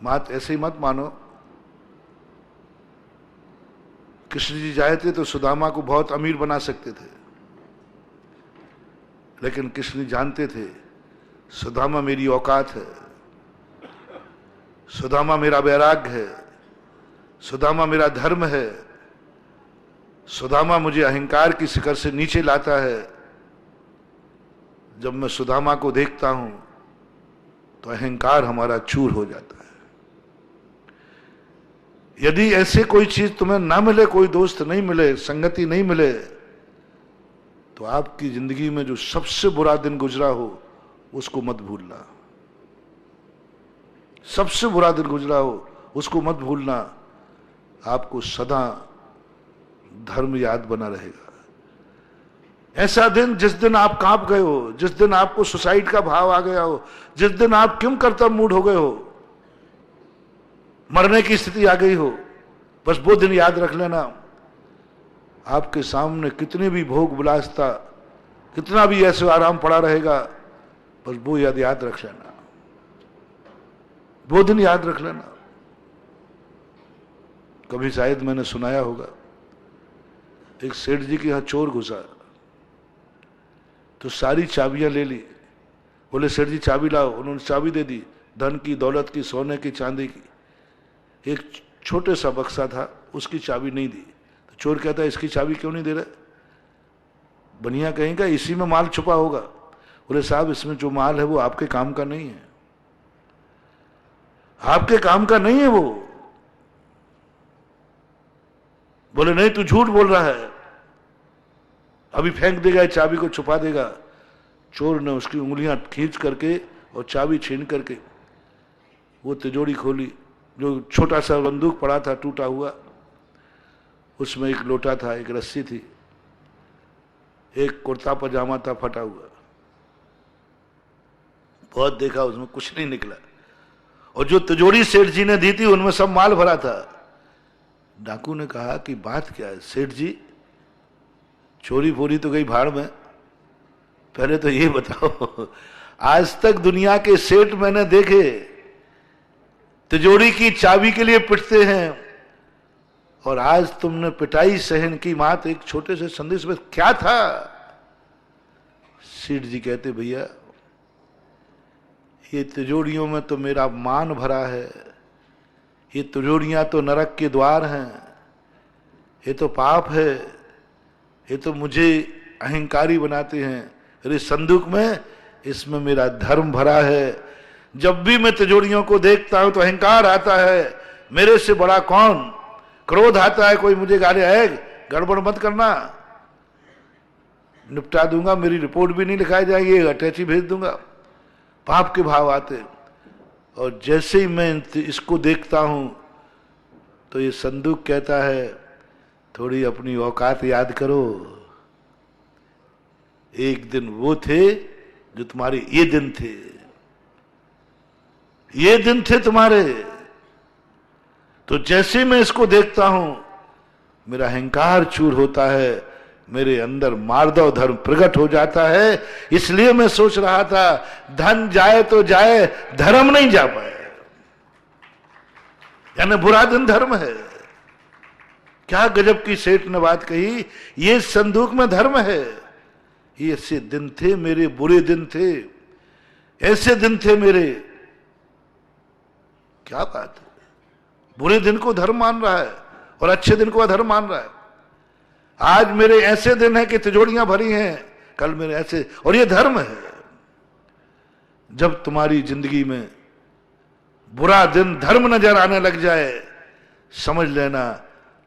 बात ऐसे ही मत मानो, कृष्ण जी चाहते तो सुदामा को बहुत अमीर बना सकते थे, लेकिन कृष्ण जी जानते थे सुदामा मेरी औकात है, सुदामा मेरा वैराग्य है, सुदामा मेरा धर्म है, सुदामा मुझे अहंकार की शिखर से नीचे लाता है। जब मैं सुदामा को देखता हूं तो अहंकार हमारा चूर हो जाता है। यदि ऐसे कोई चीज तुम्हें ना मिले, कोई दोस्त नहीं मिले, संगति नहीं मिले, तो आपकी जिंदगी में जो सबसे बुरा दिन गुजरा हो उसको मत भूलना। सबसे बुरा दिन गुजरा हो उसको मत भूलना। आपको सदा धर्म याद बना रहेगा। ऐसा दिन जिस दिन आप कांप गए हो, जिस दिन आपको सुसाइड का भाव आ गया हो, जिस दिन आप क्यों करतब मूड हो गए हो, मरने की स्थिति आ गई हो, बस वो दिन याद रख लेना। आपके सामने कितनी भी भोग विलास था, कितना भी ऐसे आराम पड़ा रहेगा, बस वो याद रख लेना, वो दिन याद रख लेना। कभी शायद मैंने सुनाया होगा, एक सेठ जी के यहां चोर घुसा तो सारी चाबियां ले ली। बोले सेठ जी चाबी लाओ, उन्होंने चाबी दे दी, धन की, दौलत की, सोने की, चांदी की। एक छोटे सा बक्सा था, उसकी चाबी नहीं दी। तो चोर कहता है इसकी चाबी क्यों नहीं दे रहे? बनिया कहेगा इसी में माल छुपा होगा। बोले साहब इसमें जो माल है वो आपके काम का नहीं है, आपके काम का नहीं है वो। बोले नहीं तू झूठ बोल रहा है, अभी फेंक देगा, चाबी को छुपा देगा। चोर ने उसकी उंगलियां खींच करके और चाबी छीन करके वो तिजोरी खोली। जो छोटा सा बंदूक पड़ा था टूटा हुआ, उसमें एक लोटा था, एक रस्सी थी, एक कुर्ता पजामा था फटा हुआ। बहुत देखा, उसमें कुछ नहीं निकला। और जो तिजोरी सेठ जी ने दी थी उनमें सब माल भरा था। डाकू ने कहा कि बात क्या है सेठ जी, चोरी फोरी तो गई भाड़ में, पहले तो ये बताओ आज तक दुनिया के सेठ मैंने देखे तिजोरी की चाबी के लिए पिटते हैं, और आज तुमने पिटाई सहन की मात एक छोटे से संदेश में, क्या था? सेठ जी कहते भैया ये तिजोरियों में तो मेरा मान भरा है, ये तिजोरियां तो नरक के द्वार हैं, ये तो पाप है, ये तो मुझे अहंकारी बनाते हैं। अरे संदूक में इसमें मेरा धर्म भरा है। जब भी मैं तिजोरियों को देखता हूं तो अहंकार आता है, मेरे से बड़ा कौन? क्रोध आता है, कोई मुझे गाली है, गड़बड़ मत करना, निपटा दूंगा, मेरी रिपोर्ट भी नहीं लिखाई जाएगी, अटैची भेज दूंगा। पाप के भाव आते। और जैसे ही मैं इसको देखता हूं तो ये संदूक कहता है थोड़ी अपनी औकात याद करो। एक दिन वो थे जो तुम्हारे ये दिन थे, ये दिन थे तुम्हारे। तो जैसे मैं इसको देखता हूं मेरा अहंकार चूर होता है, मेरे अंदर मार्दव धर्म प्रकट हो जाता है। इसलिए मैं सोच रहा था धन जाए तो जाए, धर्म नहीं जा पाए, यानी बुरा दिन धर्म है। क्या गजब की सेठ ने बात कही, ये संदूक में धर्म है। ये ऐसे दिन थे मेरे, बुरे दिन थे, ऐसे दिन थे मेरे। क्या बात है, बुरे दिन को धर्म मान रहा है और अच्छे दिन को अधर्म मान रहा है। आज मेरे ऐसे दिन है कि तिजोरियां भरी हैं, कल मेरे ऐसे, और ये धर्म है। जब तुम्हारी जिंदगी में बुरा दिन धर्म नजर आने लग जाए, समझ लेना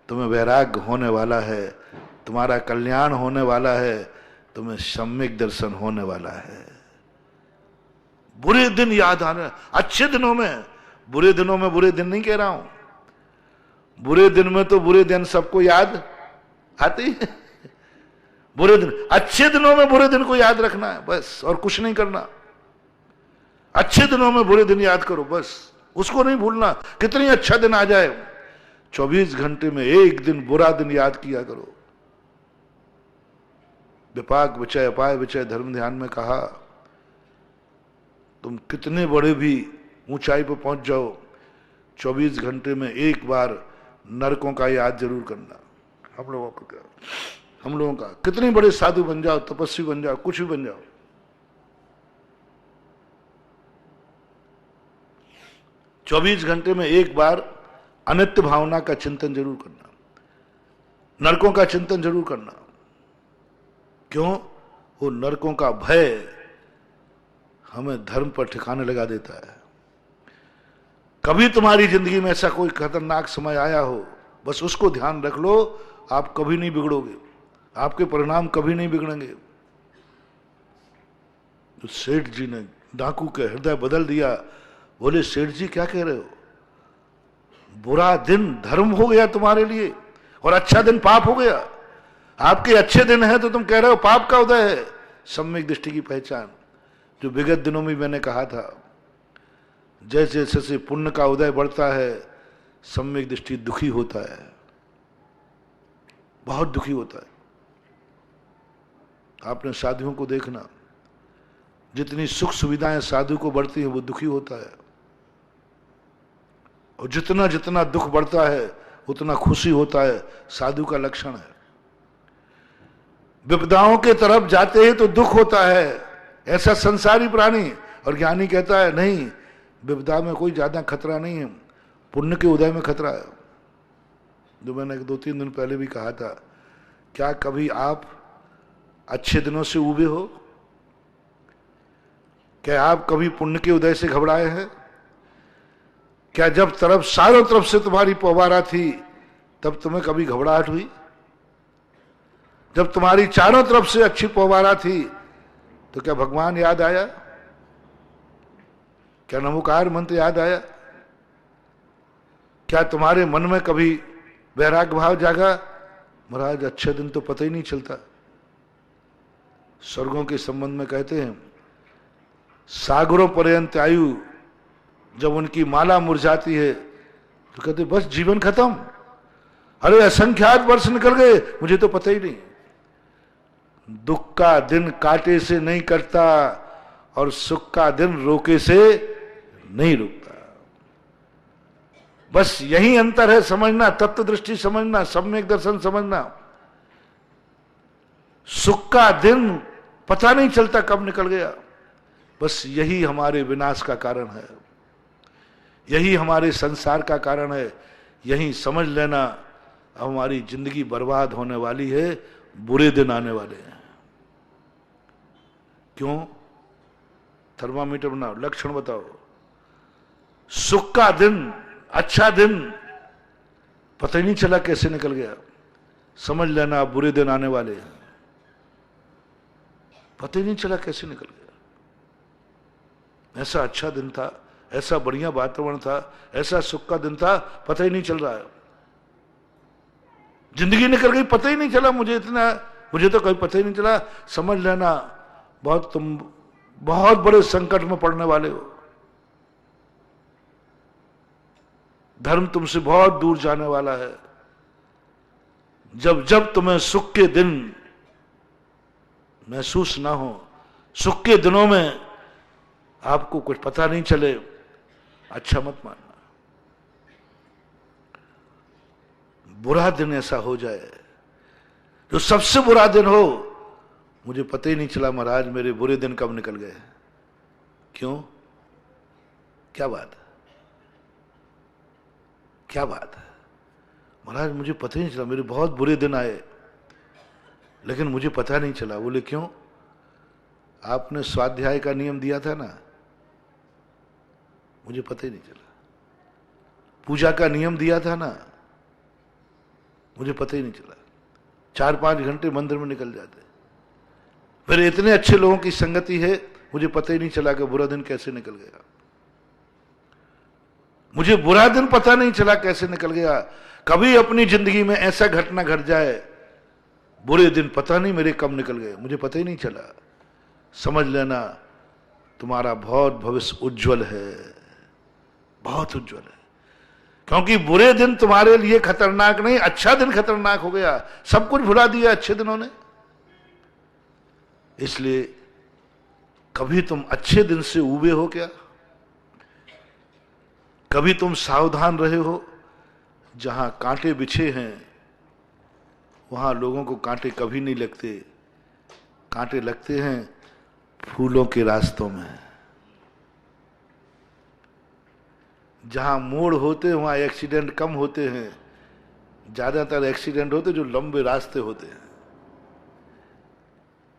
तुम्हें वैराग्य होने वाला है, तुम्हारा कल्याण होने वाला है, तुम्हें सम्यक दर्शन होने वाला है। बुरे दिन याद आने, अच्छे दिनों में, बुरे दिनों में बुरे दिन नहीं कह रहा हूं, बुरे दिन में तो बुरे दिन सबको याद आते ही। बुरे दिन, अच्छे दिनों में बुरे दिन को याद रखना है बस, और कुछ नहीं करना। अच्छे दिनों में बुरे दिन याद करो बस, उसको नहीं भूलना। कितनी अच्छा दिन आ जाए, 24 घंटे में एक दिन बुरा दिन याद किया करो। विपाक विचय अपाय विचय धर्म ध्यान में कहा, तुम कितने बड़े भी ऊंचाई पर पहुंच जाओ, 24 घंटे में एक बार नरकों का याद जरूर करना। हम लोगों को क्या, हम लोगों का, कितने बड़े साधु बन जाओ, तपस्वी बन जाओ, कुछ भी बन जाओ, 24 घंटे में एक बार अनित्य भावना का चिंतन जरूर करना। नरकों का चिंतन जरूर करना। क्यों? वो नरकों का भय हमें धर्म पर ठिकाने लगा देता है। कभी तुम्हारी जिंदगी में ऐसा कोई खतरनाक समय आया हो, बस उसको ध्यान रख लो, आप कभी नहीं बिगड़ोगे, आपके परिणाम कभी नहीं बिगड़ेंगे। तो सेठ जी ने डाकू के हृदय बदल दिया। बोले, सेठ जी क्या कह रहे हो? बुरा दिन धर्म हो गया तुम्हारे लिए और अच्छा दिन पाप हो गया। आपके अच्छे दिन है तो तुम कह रहे हो पाप का उदय है। सम्यक दृष्टि की पहचान, जो विगत दिनों में मैंने कहा था, जैसे जैसे पुण्य का उदय बढ़ता है, सम्यक दृष्टि दुखी होता है, बहुत दुखी होता है। आपने साधुओं को देखना, जितनी सुख सुविधाएं साधु को बढ़ती हैं वो दुखी होता है, और जितना जितना दुख बढ़ता है उतना खुशी होता है। साधु का लक्षण है। विपदाओं के तरफ जाते हैं तो दुख होता है, ऐसा संसारी प्राणी। और ज्ञानी कहता है नहीं, विपदा में कोई ज्यादा खतरा नहीं है, पुण्य के उदय में खतरा है। जो मैंने 2-3 दिन पहले भी कहा था, क्या कभी आप अच्छे दिनों से उबे हो? क्या आप कभी पुण्य के उदय से घबराए हैं? क्या जब चारों तरफ से तुम्हारी पवारा थी तब तुम्हें कभी घबराहट हुई? जब तुम्हारी चारों तरफ से अच्छी पवारा थी तो क्या भगवान याद आया? क्या नमोकार मंत्र याद आया? क्या तुम्हारे मन में कभी वैराग्य भाव जागा? महाराज अच्छे दिन तो पता ही नहीं चलता। स्वर्गों के संबंध में कहते हैं, सागरों पर्यंत आयु, जब उनकी माला मुरझाती है तो कहते बस जीवन खत्म। अरे असंख्यात वर्ष निकल गए, मुझे तो पता ही नहीं। दुख का दिन कांटे से नहीं कटता और सुख का दिन रोके से नहीं रुकता। बस यही अंतर है, समझना, तत्व दृष्टि समझना, सम्यक दर्शन समझना। सुख का दिन पता नहीं चलता कब निकल गया। बस यही हमारे विनाश का कारण है, यही हमारे संसार का कारण है। यही समझ लेना, हमारी जिंदगी बर्बाद होने वाली है, बुरे दिन आने वाले हैं। क्यों? थर्मामीटर बनाओ, लक्षण बताओ। सुख का दिन, अच्छा दिन पता ही नहीं चला कैसे निकल गया। समझ लेना बुरे दिन आने वाले हैं, पता ही नहीं चला कैसे निकल गया। ऐसा अच्छा दिन था, ऐसा बढ़िया वातावरण था, ऐसा सुख का दिन था, पता ही नहीं चल रहा है। जिंदगी निकल गई, पता ही नहीं चला। मुझे तो कभी पता ही नहीं चला। समझ लेना तुम बहुत बड़े संकट में पड़ने वाले हो। धर्म तुमसे बहुत दूर जाने वाला है। जब जब तुम्हें सुख के दिन महसूस ना हो, सुख के दिनों में आपको कुछ पता नहीं चले, अच्छा मत मानना। बुरा दिन ऐसा हो जाए, जो सबसे बुरा दिन हो, मुझे पता ही नहीं चला महाराज मेरे बुरे दिन कब निकल गए। क्यों? क्या बात है? क्या बात है? महाराज मुझे पता ही नहीं चला, मेरे बहुत बुरे दिन आए लेकिन मुझे पता नहीं चला। बोले क्यों? आपने स्वाध्याय का नियम दिया था ना, मुझे पता ही नहीं चला। पूजा का नियम दिया था ना, मुझे पता ही नहीं चला। 4-5 घंटे मंदिर में निकल जाते, फिर इतने अच्छे लोगों की संगति है, मुझे पता ही नहीं चला कि बुरा दिन कैसे निकल गया। मुझे बुरा दिन पता नहीं चला कैसे निकल गया। कभी अपनी जिंदगी में ऐसा घटना घट जाए, बुरे दिन पता नहीं मेरे कब निकल गए, मुझे पता ही नहीं चला। समझ लेना तुम्हारा बहुत भविष्य उज्जवल है, बहुत उज्जवल है। क्योंकि बुरे दिन तुम्हारे लिए खतरनाक नहीं, अच्छा दिन खतरनाक हो गया। सब कुछ भुला दिया अच्छे दिनों ने। इसलिए कभी तुम अच्छे दिन से उबे हो क्या? कभी तुम सावधान रहे हो? जहां कांटे बिछे हैं वहां लोगों को कांटे कभी नहीं लगते। कांटे लगते हैं फूलों के रास्तों में। जहां मोड़ होते हैं वहां एक्सीडेंट कम होते हैं, ज्यादातर एक्सीडेंट होते जो लंबे रास्ते होते हैं,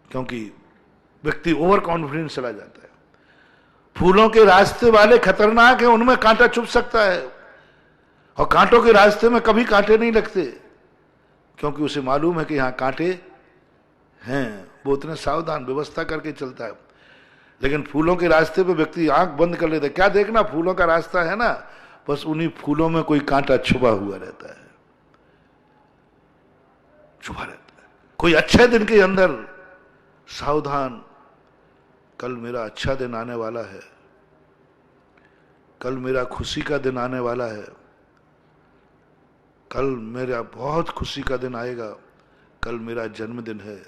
क्योंकि व्यक्ति ओवर कॉन्फिडेंस चला जाता है। फूलों के रास्ते वाले खतरनाक है, उनमें कांटा चुभ सकता है, और कांटों के रास्ते में कभी कांटे नहीं लगते, क्योंकि उसे मालूम है कि यहां कांटे हैं, वो उतने सावधान व्यवस्था करके चलता है। लेकिन फूलों के रास्ते पे व्यक्ति आंख बंद कर लेता है, क्या देखना, फूलों का रास्ता है ना, बस उन्हीं फूलों में कोई कांटा छुपा हुआ रहता है, छुपा रहता है। कोई अच्छे दिन के अंदर सावधान, कल मेरा अच्छा दिन आने वाला है, कल मेरा खुशी का दिन आने वाला है, कल मेरा बहुत खुशी का दिन आएगा, कल मेरा जन्मदिन है,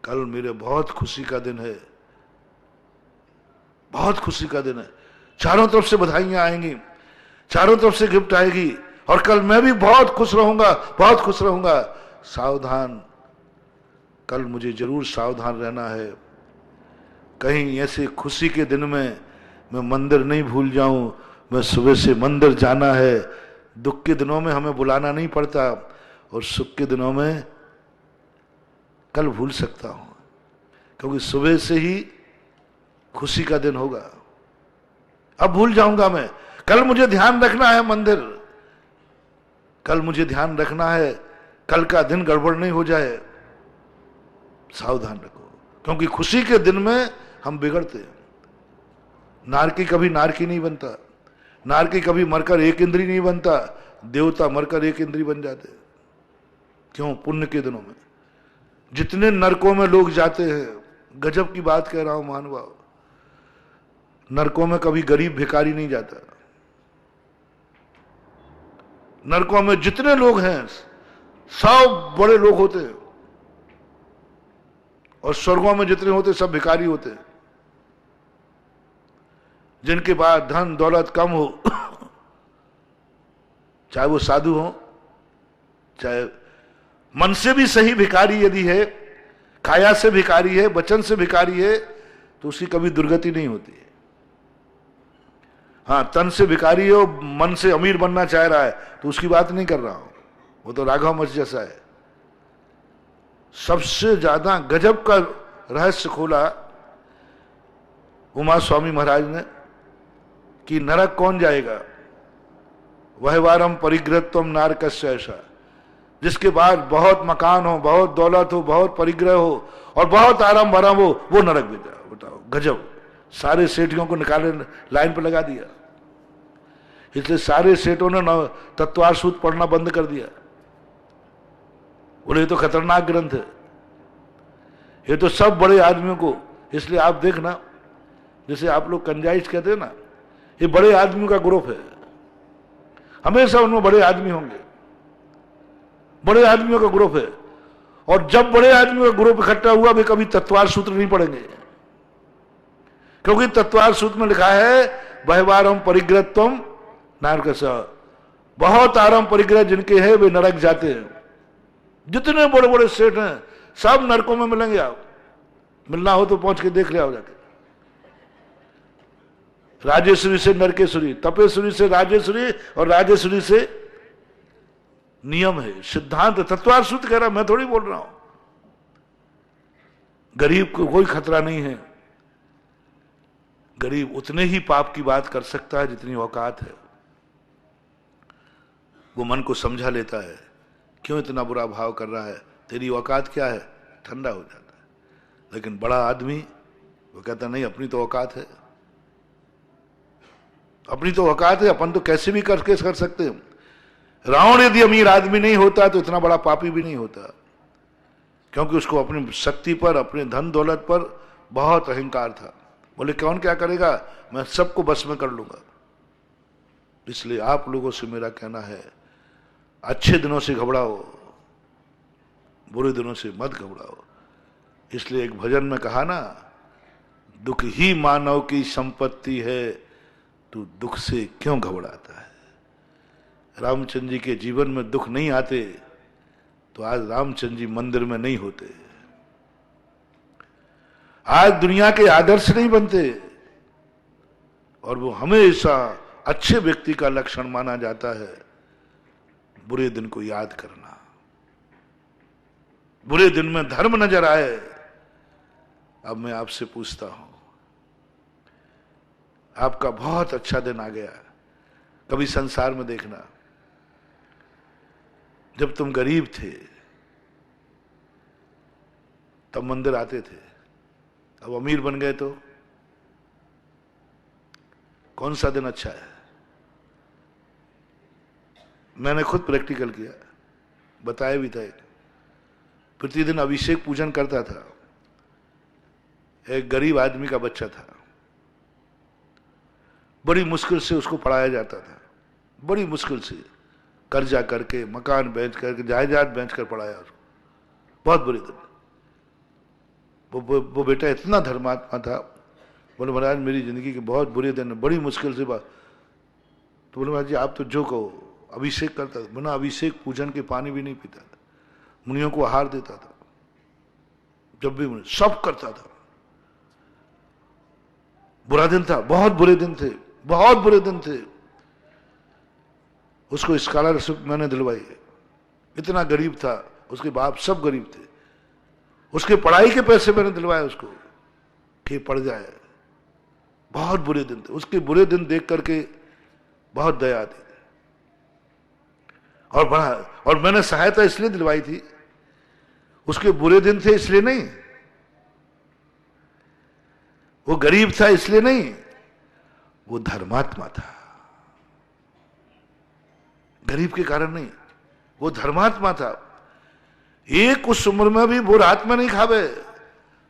कल मेरे बहुत खुशी का दिन है, बहुत खुशी का दिन है, चारों तरफ से बधाइयां आएंगी, चारों तरफ से गिफ्ट आएगी, और कल मैं भी बहुत खुश रहूंगा, बहुत खुश रहूंगा। सावधान, कल मुझे जरूर सावधान रहना है, कहीं ऐसे खुशी के दिन में मैं मंदिर नहीं भूल जाऊं, मैं सुबह से मंदिर जाना है। दुख के दिनों में हमें बुलाना नहीं पड़ता, और सुख के दिनों में कल भूल सकता हूं, क्योंकि सुबह से ही खुशी का दिन होगा। अब भूल जाऊंगा मैं, कल मुझे ध्यान रखना है मंदिर, कल मुझे ध्यान रखना है, कल का दिन गड़बड़ नहीं हो जाए। सावधान रखो, क्योंकि खुशी के दिन में हम बिगड़ते हैं। नारकी कभी नारकी नहीं बनता, नारकी कभी मरकर एक इंद्री नहीं बनता, देवता मरकर एक इंद्री बन जाते। क्यों? पुण्य के दिनों में। जितने नरकों में लोग जाते हैं, गजब की बात कह रहा हूं महानुभाव, नरकों में कभी गरीब भिखारी नहीं जाता। नरकों में जितने लोग हैं सब बड़े लोग होते हैं, और स्वर्गों में जितने होते सब भिखारी होते हैं, जिनके पास धन दौलत कम हो, चाहे वो साधु हो, चाहे मन से भी सही भिखारी यदि है, काया से भिखारी है, वचन से भिखारी है, तो उसकी कभी दुर्गति नहीं होती है। हाँ, तन से भिखारी हो, मन से अमीर बनना चाह रहा है, तो उसकी बात नहीं कर रहा हूं, वो तो राघव मच जैसा है। सबसे ज्यादा गजब का रहस्य खोला उमा स्वामी महाराज ने कि नरक कौन जाएगा, वह वारम परिग्रहत्वम नारकस्य ऐसा, जिसके बाद बहुत मकान हो, बहुत दौलत हो, बहुत परिग्रह हो और बहुत आराम भराम हो, वो नरक में जाए। बताओ, गजब। सारे सेठियों को निकाले लाइन पर लगा दिया, इसलिए सारे सेठों ने तत्वार सूत्र पढ़ना बंद कर दिया। बोले ये तो खतरनाक ग्रंथ है, ये तो सब बड़े आदमियों को, इसलिए आप देखना, जैसे आप लोग कंजाइश कहते हैं ना, ये बड़े आदमियों का ग्रुप है, हमेशा उनमें बड़े आदमी होंगे, बड़े आदमियों का ग्रुप है। और जब बड़े आदमियों का ग्रुप इकट्ठा हुआ, वे कभी तत्वार सूत्र नहीं पढ़ेंगे, क्योंकि तत्वार सूत्र में लिखा है बहवारम परिग्रहत्वम नारकस्य, बहुत आराम परिग्रह जिनके हैं वे नरक जाते हैं। जितने बड़े बड़े सेठ हैं सब नरकों में मिलेंगे। आप मिलना हो तो पहुंच के देख ले आओ जाके। राजेश्वरी से नरकेश्वरी, तपेश्वरी से राजेश्वरी, और राजेश्वरी से नियम है, सिद्धांत, तत्वार सूत्र कह रहा, मैं थोड़ी बोल रहा हूं। गरीब को कोई खतरा नहीं है, गरीब उतने ही पाप की बात कर सकता है जितनी औकात है। वो मन को समझा लेता है, क्यों इतना बुरा भाव कर रहा है, तेरी औकात क्या है, ठंडा हो जाता है। लेकिन बड़ा आदमी वो कहता नहीं, अपनी तो औकात है, अपनी तो औकात है, अपन तो कैसे भी करके कर सकते हैं। रावण यदि अमीर आदमी नहीं होता तो इतना बड़ा पापी भी नहीं होता, क्योंकि उसको अपनी शक्ति पर, अपने धन दौलत पर बहुत अहंकार था। बोले कौन क्या करेगा, मैं सबको बस में कर लूंगा। इसलिए आप लोगों से मेरा कहना है, अच्छे दिनों से घबराओ, बुरे दिनों से मत घबराओ। इसलिए एक भजन में कहा ना, दुख ही मानव की संपत्ति है, तू दुख से क्यों घबराता है। रामचंद्र जी के जीवन में दुख नहीं आते तो आज रामचंद्र जी मंदिर में नहीं होते, आज दुनिया के आदर्श नहीं बनते। और वो हमेशा अच्छे व्यक्ति का लक्षण माना जाता है बुरे दिन को याद करना। बुरे दिन में धर्म नजर आए। अब मैं आपसे पूछता हूं, आपका बहुत अच्छा दिन आ गया, कभी संसार में देखना, जब तुम गरीब थे तब मंदिर आते थे, अब अमीर बन गए तो कौन सा दिन अच्छा है? मैंने खुद प्रैक्टिकल किया, बताया भी था। प्रतिदिन अभिषेक पूजन करता था। एक गरीब आदमी का बच्चा था, बड़ी मुश्किल से उसको पढ़ाया जाता था, बड़ी मुश्किल से कर्जा करके, मकान बेच करके, जायदाद बेच कर पढ़ाया उसको। बहुत बुरे दिन। वो बेटा इतना धर्मात्मा था, बोले महाराज मेरी जिंदगी के बहुत बुरे दिन, बड़ी मुश्किल से बात। तो बोले महाराज जी आप तो जो कहो। अभिषेक करता था, बिना अभिषेक पूजन के पानी भी नहीं पीता था, मुनियों को आहार देता था, जब भी सब करता था। बुरा दिन था, बहुत बुरे दिन थे, बहुत बुरे दिन थे। उसको स्कॉलरशिप मैंने दिलवाई है, इतना गरीब था, उसके बाप सब गरीब थे, उसके पढ़ाई के पैसे मैंने दिलवाए उसको कि पढ़ जाए। बहुत बुरे दिन थे, उसके बुरे दिन देख करके बहुत दया आती थी। और मैंने सहायता इसलिए दिलवाई थी, उसके बुरे दिन थे इसलिए नहीं, वो गरीब था इसलिए नहीं, वो धर्मात्मा था। गरीब के कारण नहीं, वो धर्मात्मा था। एक उस उम्र में भी वो रात में नहीं खावे,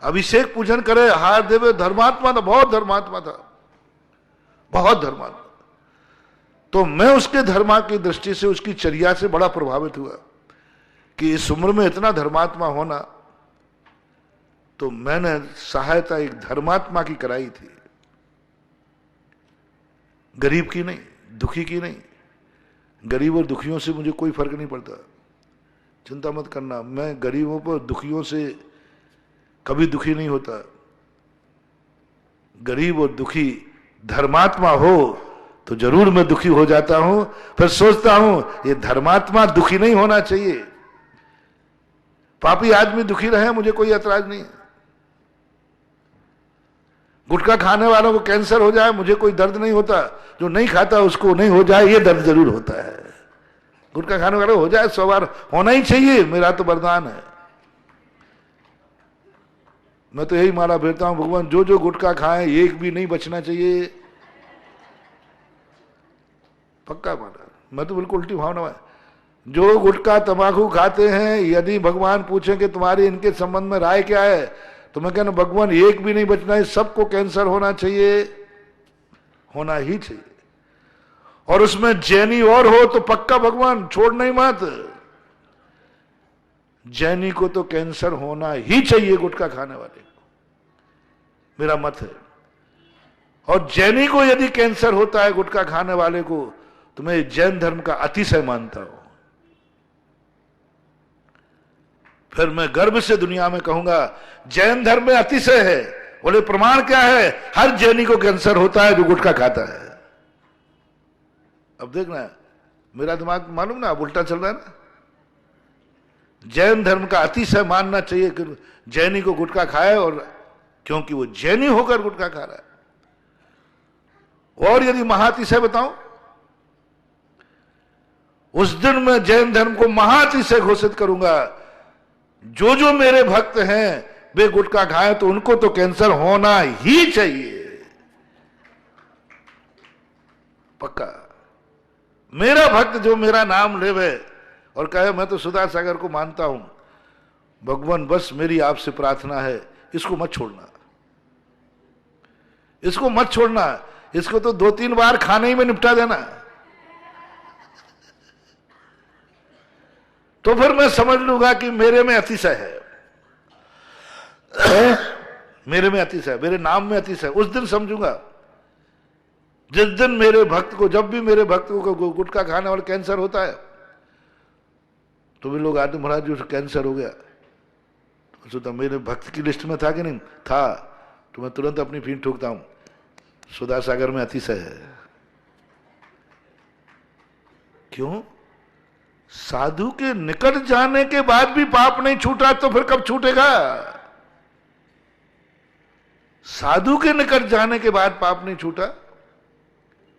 अभिषेक पूजन करे, हार देवे, धर्मात्मा था, बहुत धर्मात्मा था, बहुत धर्मात्मा। तो मैं उसके धर्मा की दृष्टि से, उसकी चर्या से बड़ा प्रभावित हुआ कि इस उम्र में इतना धर्मात्मा होना। तो मैंने सहायता एक धर्मात्मा की कराई थी, गरीब की नहीं, दुखी की नहीं। गरीब और दुखियों से मुझे कोई फर्क नहीं पड़ता, चिंता मत करना। मैं गरीबों पर, दुखियों से कभी दुखी नहीं होता। गरीब और दुखी धर्मात्मा हो तो जरूर मैं दुखी हो जाता हूं, फिर सोचता हूं ये धर्मात्मा दुखी नहीं होना चाहिए। पापी आदमी दुखी रहे, मुझे कोई ऐतराज नहीं है। गुटखा खाने वालों को कैंसर हो जाए, मुझे कोई दर्द नहीं होता, जो नहीं खाता उसको नहीं हो जाए ये दर्द जरूर होता है। गुटखा खाने वालों को हो जाए 100 बार, होना ही चाहिए, मेरा तो वरदान है। मैं तो यही माला फेरता हूं, भगवान जो जो गुटखा खाए एक भी नहीं बचना चाहिए, पक्का माला। मैं तो बिल्कुल उल्टी भावना है। जो गुटखा तंबाकू खाते हैं, यदि भगवान पूछे कि तुम्हारी इनके संबंध में राय क्या है, तो मैं कहना भगवान एक भी नहीं बचना है, सबको कैंसर होना चाहिए, होना ही चाहिए। और उसमें जैनी और हो तो पक्का भगवान छोड़ना ही मत। जैनी को तो कैंसर होना ही चाहिए, गुटखा खाने वाले को, मेरा मत है। और जैनी को यदि कैंसर होता है गुटखा खाने वाले को, तो मैं जैन धर्म का अतिशय मानता हूं। फिर मैं गर्व से दुनिया में कहूंगा जैन धर्म में अतिशय है। बोले प्रमाण क्या है? हर जैनी को कैंसर होता है जो गुटखा खाता है। अब देखना, मेरा दिमाग मालूम ना, अब उल्टा चल रहा है ना। जैन धर्म का अतिशय मानना चाहिए कि जैनी को गुटखा खाए, और क्योंकि वो जैनी होकर गुटखा खा रहा है। और यदि महातिशय बताऊं, उस दिन मैं जैन धर्म को महातिशय घोषित करूंगा, जो जो मेरे भक्त हैं वे गुटखा खाए तो उनको तो कैंसर होना ही चाहिए, पक्का। मेरा भक्त जो मेरा नाम लेवे और कहे मैं तो सुधा सागर को मानता हूं, भगवान बस मेरी आपसे प्रार्थना है, इसको मत छोड़ना, इसको मत छोड़ना, इसको तो 2-3 बार खाने ही में निपटा देना। तो फिर मैं समझ लूंगा कि मेरे में अतिशय है, मेरे में अतिशय, मेरे नाम में अतिशय। उस दिन समझूंगा जिस दिन मेरे भक्त को, जब भी मेरे भक्त को गुटखा खाने वाला कैंसर होता है, तो वे लोग आते महाराज जी कैंसर हो गया, तो सोचता मेरे भक्त की लिस्ट में था कि नहीं था, तो मैं तुरंत अपनी फीट ठोकता हूं, सुधा सागर में अतिशय है। क्यों? साधु के निकट जाने के बाद भी पाप नहीं छूटा तो फिर कब छूटेगा? साधु के निकट जाने के बाद पाप नहीं छूटा,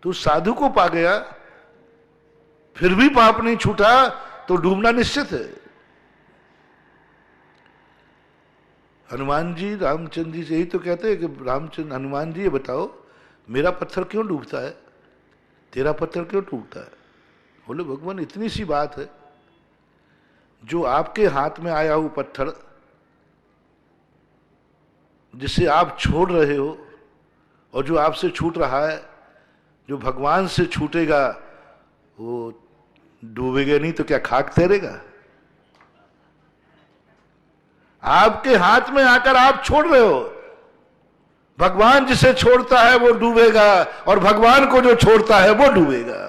तू साधु को पा गया फिर भी पाप नहीं छूटा तो डूबना निश्चित है। हनुमान जी रामचंद्र जी से यही तो कहते हैं कि रामचंद्र हनुमान जी ये बताओ मेरा पत्थर क्यों डूबता है, तेरा पत्थर क्यों टूटता है? बोले भगवान इतनी सी बात है, जो आपके हाथ में आया हो पत्थर जिसे आप छोड़ रहे हो और जो आपसे छूट रहा है, जो भगवान से छूटेगा वो डूबेगा नहीं तो क्या खाक तैरेगा? आपके हाथ में आकर आप छोड़ रहे हो, भगवान जिसे छोड़ता है वो डूबेगा और भगवान को जो छोड़ता है वो डूबेगा।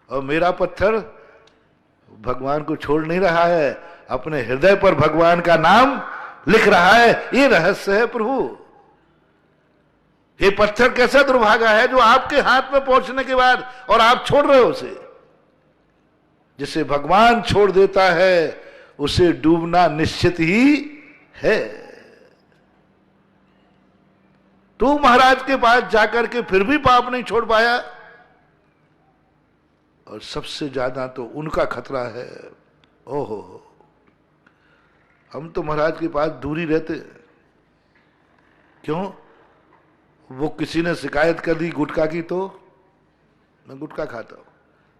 और मेरा पत्थर भगवान को छोड़ नहीं रहा है, अपने हृदय पर भगवान का नाम लिख रहा है। ये रहस्य है प्रभु। ये पत्थर कैसा दुर्भागा है जो आपके हाथ में पहुंचने के बाद और आप छोड़ रहे हो उसे। जिसे भगवान छोड़ देता है उसे डूबना निश्चित ही है। तू महाराज के पास जाकर के फिर भी पाप नहीं छोड़ पाया, और सबसे ज्यादा तो उनका खतरा है। ओहो, हम तो महाराज के पास दूरी रहते। क्यों? वो किसी ने शिकायत कर दी गुटखा की तो मैं गुटखा खाता हूं,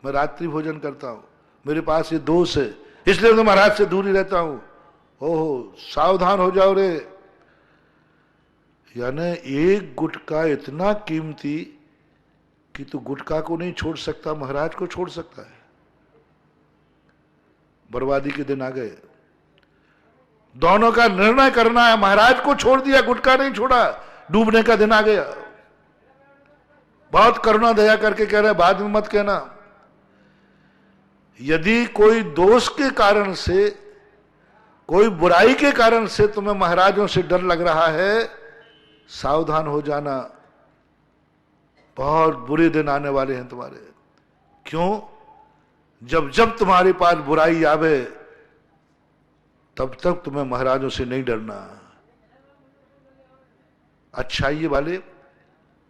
मैं रात्रि भोजन करता हूं, मेरे पास ये दोष है, इसलिए मैं महाराज से दूरी रहता हूं। ओहो, सावधान हो जाओ रे। यानी एक गुटखा इतना कीमती कि तू गुटखा को नहीं छोड़ सकता, महाराज को छोड़ सकता है। बर्बादी के दिन आ गए। दोनों का निर्णय करना है, महाराज को छोड़ दिया, गुटखा नहीं छोड़ा, डूबने का दिन आ गया। बहुत करुणा दया करके कह रहे बाद में मत कहना। यदि कोई दोष के कारण से, कोई बुराई के कारण से तुम्हें महाराजों से डर लग रहा है, सावधान हो जाना, बहुत बुरे दिन आने वाले हैं तुम्हारे। क्यों? जब जब तुम्हारे पास बुराई आवे तब तक तुम्हें महाराजों से नहीं डरना। अच्छाई वाले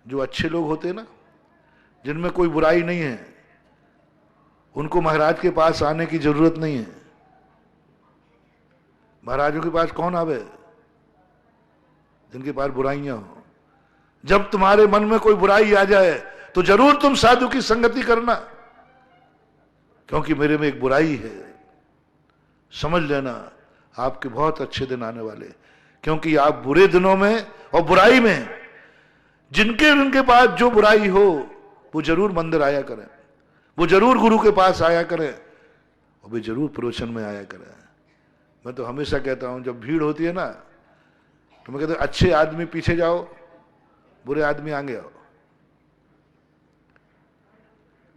जो अच्छे लोग होते हैं ना, जिनमें कोई बुराई नहीं है, उनको महाराज के पास आने की जरूरत नहीं है। महाराजों के पास कौन आवे? जिनके पास बुराइयां हो। जब तुम्हारे मन में कोई बुराई आ जाए तो जरूर तुम साधु की संगति करना, क्योंकि मेरे में एक बुराई है। समझ लेना आपके बहुत अच्छे दिन आने वाले, क्योंकि आप बुरे दिनों में और बुराई में, जिनके पास जो बुराई हो वो जरूर मंदिर आया करें, वो जरूर गुरु के पास आया करें, और वे जरूर प्रवचन में आया करें। मैं तो हमेशा कहता हूं जब भीड़ होती है ना, तो मैं कहता हूं अच्छे आदमी पीछे जाओ, बुरे आदमी आगे आओ।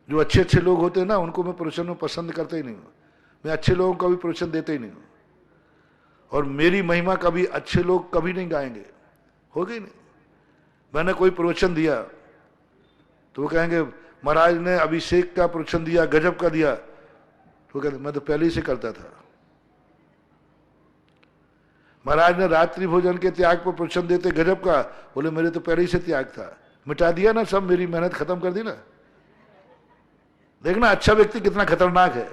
जो अच्छे अच्छे लोग होते हैं ना, उनको मैं प्रवचन में पसंद करता ही नहीं हूं। मैं अच्छे लोगों को भी प्रवचन देते ही नहीं हूं, और मेरी महिमा कभी अच्छे लोग कभी नहीं गाएंगे, होगी नहीं। मैंने कोई प्रवचन दिया तो वो कहेंगे महाराज ने अभिषेक का प्रवचन दिया, गजब का दिया, तो कहते मैं तो पहले ही से करता था। महाराज ने रात्रि भोजन के त्याग पर प्रवचन देते, गजब का, बोले मेरे तो पहले ही से त्याग था। मिटा दिया ना सब, मेरी मेहनत खत्म कर दी ना। देखना अच्छा व्यक्ति कितना खतरनाक है।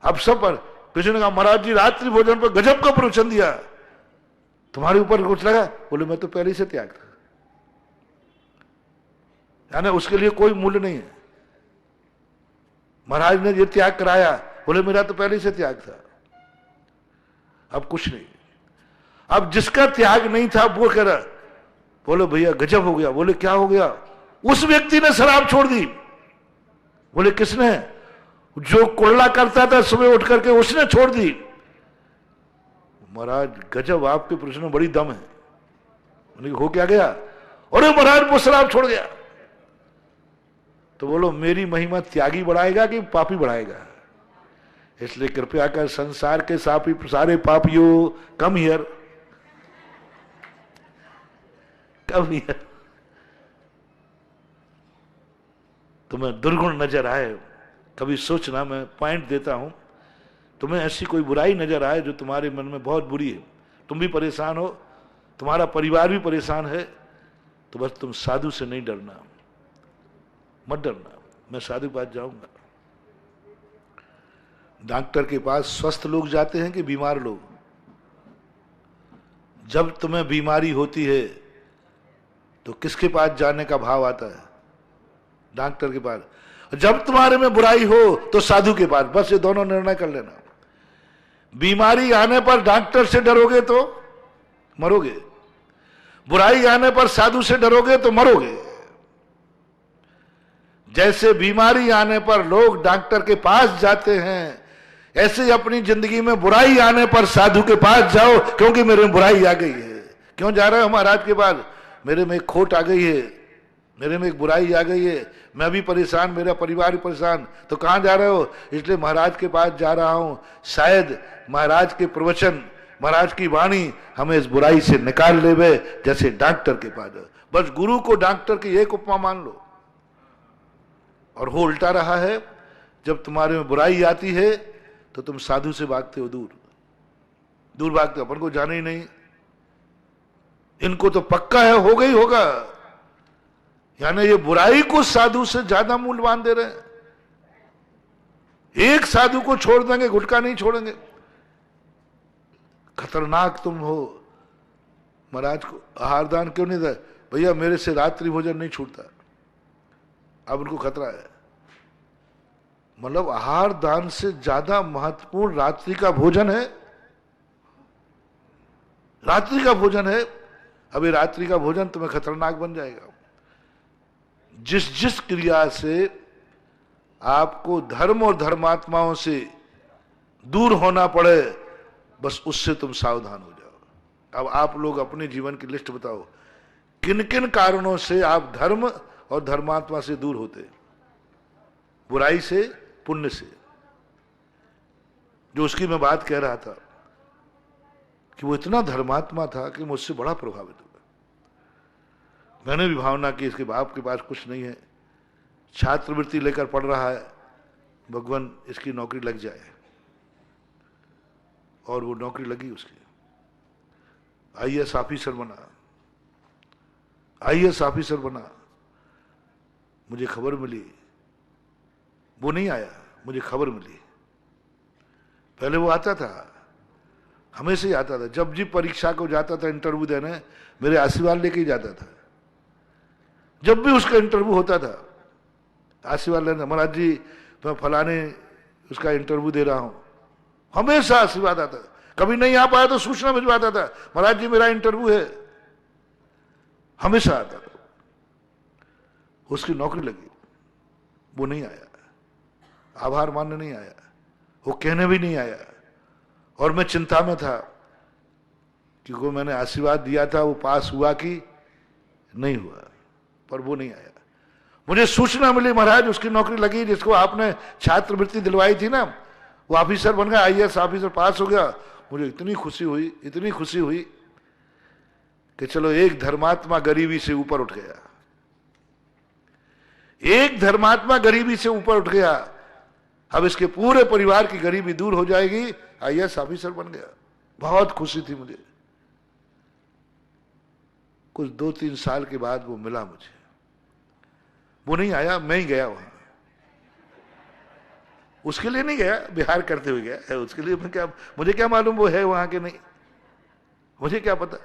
अब सब पर किसी ने कहा महाराज जी रात्रि भोजन पर गजब का प्रवचन दिया, तुम्हारे ऊपर कुछ लगा? बोले मैं तो पहले ही से त्याग था। यानी उसके लिए कोई मूल्य नहीं है। महाराज ने ये त्याग कराया, बोले मेरा तो पहले ही से त्याग था, अब कुछ नहीं। अब जिसका त्याग नहीं था वो कह रहा, बोले भैया गजब हो गया। बोले क्या हो गया? उस व्यक्ति ने शराब छोड़ दी। बोले किसने? जो कुल्ला करता था सुबह उठ करके, उसने छोड़ दी। महाराज गजब, आपके प्रश्न में बड़ी दम है। हो क्या गया? अरे महाराज वो शराब छोड़ गया। तो बोलो मेरी महिमा त्यागी बढ़ाएगा कि पापी बढ़ाएगा? इसलिए कृपया कर संसार के सारे पापियों कम हियर, कम हियर। तुम्हें दुर्गुण नजर आए कभी सोचना, मैं पॉइंट देता हूं, तुम्हें ऐसी कोई बुराई नजर आए जो तुम्हारे मन में बहुत बुरी है, तुम भी परेशान हो, तुम्हारा परिवार भी परेशान है, तो बस तुम साधु से नहीं डरना, मत डरना। मैं साधु के पास जाऊंगा। डॉक्टर के पास स्वस्थ लोग जाते हैं कि बीमार लोग? जब तुम्हें बीमारी होती है तो किसके पास जाने का भाव आता है? डॉक्टर के पास। जब तुम्हारे में बुराई हो तो साधु के पास। बस ये दोनों निर्णय कर लेना। बीमारी आने पर डॉक्टर से डरोगे तो मरोगे, बुराई आने पर साधु से डरोगे तो मरोगे। जैसे बीमारी आने पर लोग डॉक्टर के पास जाते हैं, ऐसे ही अपनी जिंदगी में बुराई आने पर साधु के पास जाओ, क्योंकि मेरे में बुराई आ गई है। क्यों जा रहे हो महाराज के पास? मेरे में एक खोट आ गई है, मेरे में एक बुराई आ गई है, मैं भी परेशान, मेरा परिवार भी परेशान। तो कहां जा रहे हो? इसलिए महाराज के पास जा रहा हूं, शायद महाराज के प्रवचन, महाराज की वाणी हमें इस बुराई से निकाल लेवे, जैसे डॉक्टर के पास। बस गुरु को डॉक्टर की एक उपमा मान लो। और हो उल्टा रहा है, जब तुम्हारे में बुराई आती है तो तुम साधु से भागते हो, दूर दूर भागते हो, अपन को जाने ही नहीं, इनको तो पक्का है हो गई होगा। यानी ये बुराई को साधु से ज्यादा मूल्यवान दे रहे हैं। एक साधु को छोड़ देंगे, गुटखा नहीं छोड़ेंगे। खतरनाक तुम हो। महाराज को आहार दान क्यों नहीं दे? भैया मेरे से रात्रि भोजन नहीं छूटता, अब उनको खतरा है। मतलब आहार दान से ज्यादा महत्वपूर्ण रात्रि का भोजन है। रात्रि का भोजन है। अभी रात्रि का भोजन तुम्हें खतरनाक बन जाएगा। जिस जिस क्रिया से आपको धर्म और धर्मात्माओं से दूर होना पड़े, बस उससे तुम सावधान हो जाओ। अब आप लोग अपने जीवन की लिस्ट बताओ, किन किन कारणों से आप धर्म और धर्मात्मा से दूर होते? बुराई से, पुण्य से। जो उसकी मैं बात कह रहा था कि वो इतना धर्मात्मा था कि मुझसे बड़ा प्रभावित हुआ। मैंने भी भावना की इसके बाप के पास कुछ नहीं है, छात्रवृत्ति लेकर पढ़ रहा है, भगवान इसकी नौकरी लग जाए। और वो नौकरी लगी उसकी, आईएएस ऑफिसर बना। आईएएस ऑफिसर बना। मुझे खबर मिली, वो नहीं आया, मुझे खबर मिली। पहले वो आता था, हमेशा ही आता था। जब जी परीक्षा को जाता था इंटरव्यू देने, मेरे आशीर्वाद लेके ही जाता था। जब भी उसका इंटरव्यू होता था, आशीर्वाद लेना, महाराज जी मैं फलाने उसका इंटरव्यू दे रहा हूं। हमेशा आशीर्वाद आता था। कभी नहीं आ पाया तो सूचना भिजवाता था, महाराज जी मेरा इंटरव्यू है। हमेशा आता था। उसकी नौकरी लगी, वो नहीं आया, आभार मानने नहीं आया, वो कहने भी नहीं आया। और मैं चिंता में था, क्योंकि मैंने आशीर्वाद दिया था, वो पास हुआ कि नहीं हुआ, पर वो नहीं आया। मुझे सूचना मिली महाराज उसकी नौकरी लगी, जिसको आपने छात्रवृत्ति दिलवाई थी ना, वो ऑफिसर बन गया, आईएएस ऑफिसर पास हो गया। मुझे इतनी खुशी हुई, इतनी खुशी हुई कि चलो एक धर्मात्मा गरीबी से ऊपर उठ गया। एक धर्मात्मा गरीबी से ऊपर उठ गया। अब इसके पूरे परिवार की गरीबी दूर हो जाएगी। आईएएस ऑफिसर बन गया। बहुत खुशी थी मुझे। कुछ 2-3 साल के बाद वो मिला मुझे। वो नहीं आया, मैं ही गया वहां। उसके लिए नहीं गया, बिहार करते हुए गया। उसके लिए मुझे क्या मालूम वो है वहां के नहीं, मुझे क्या पता।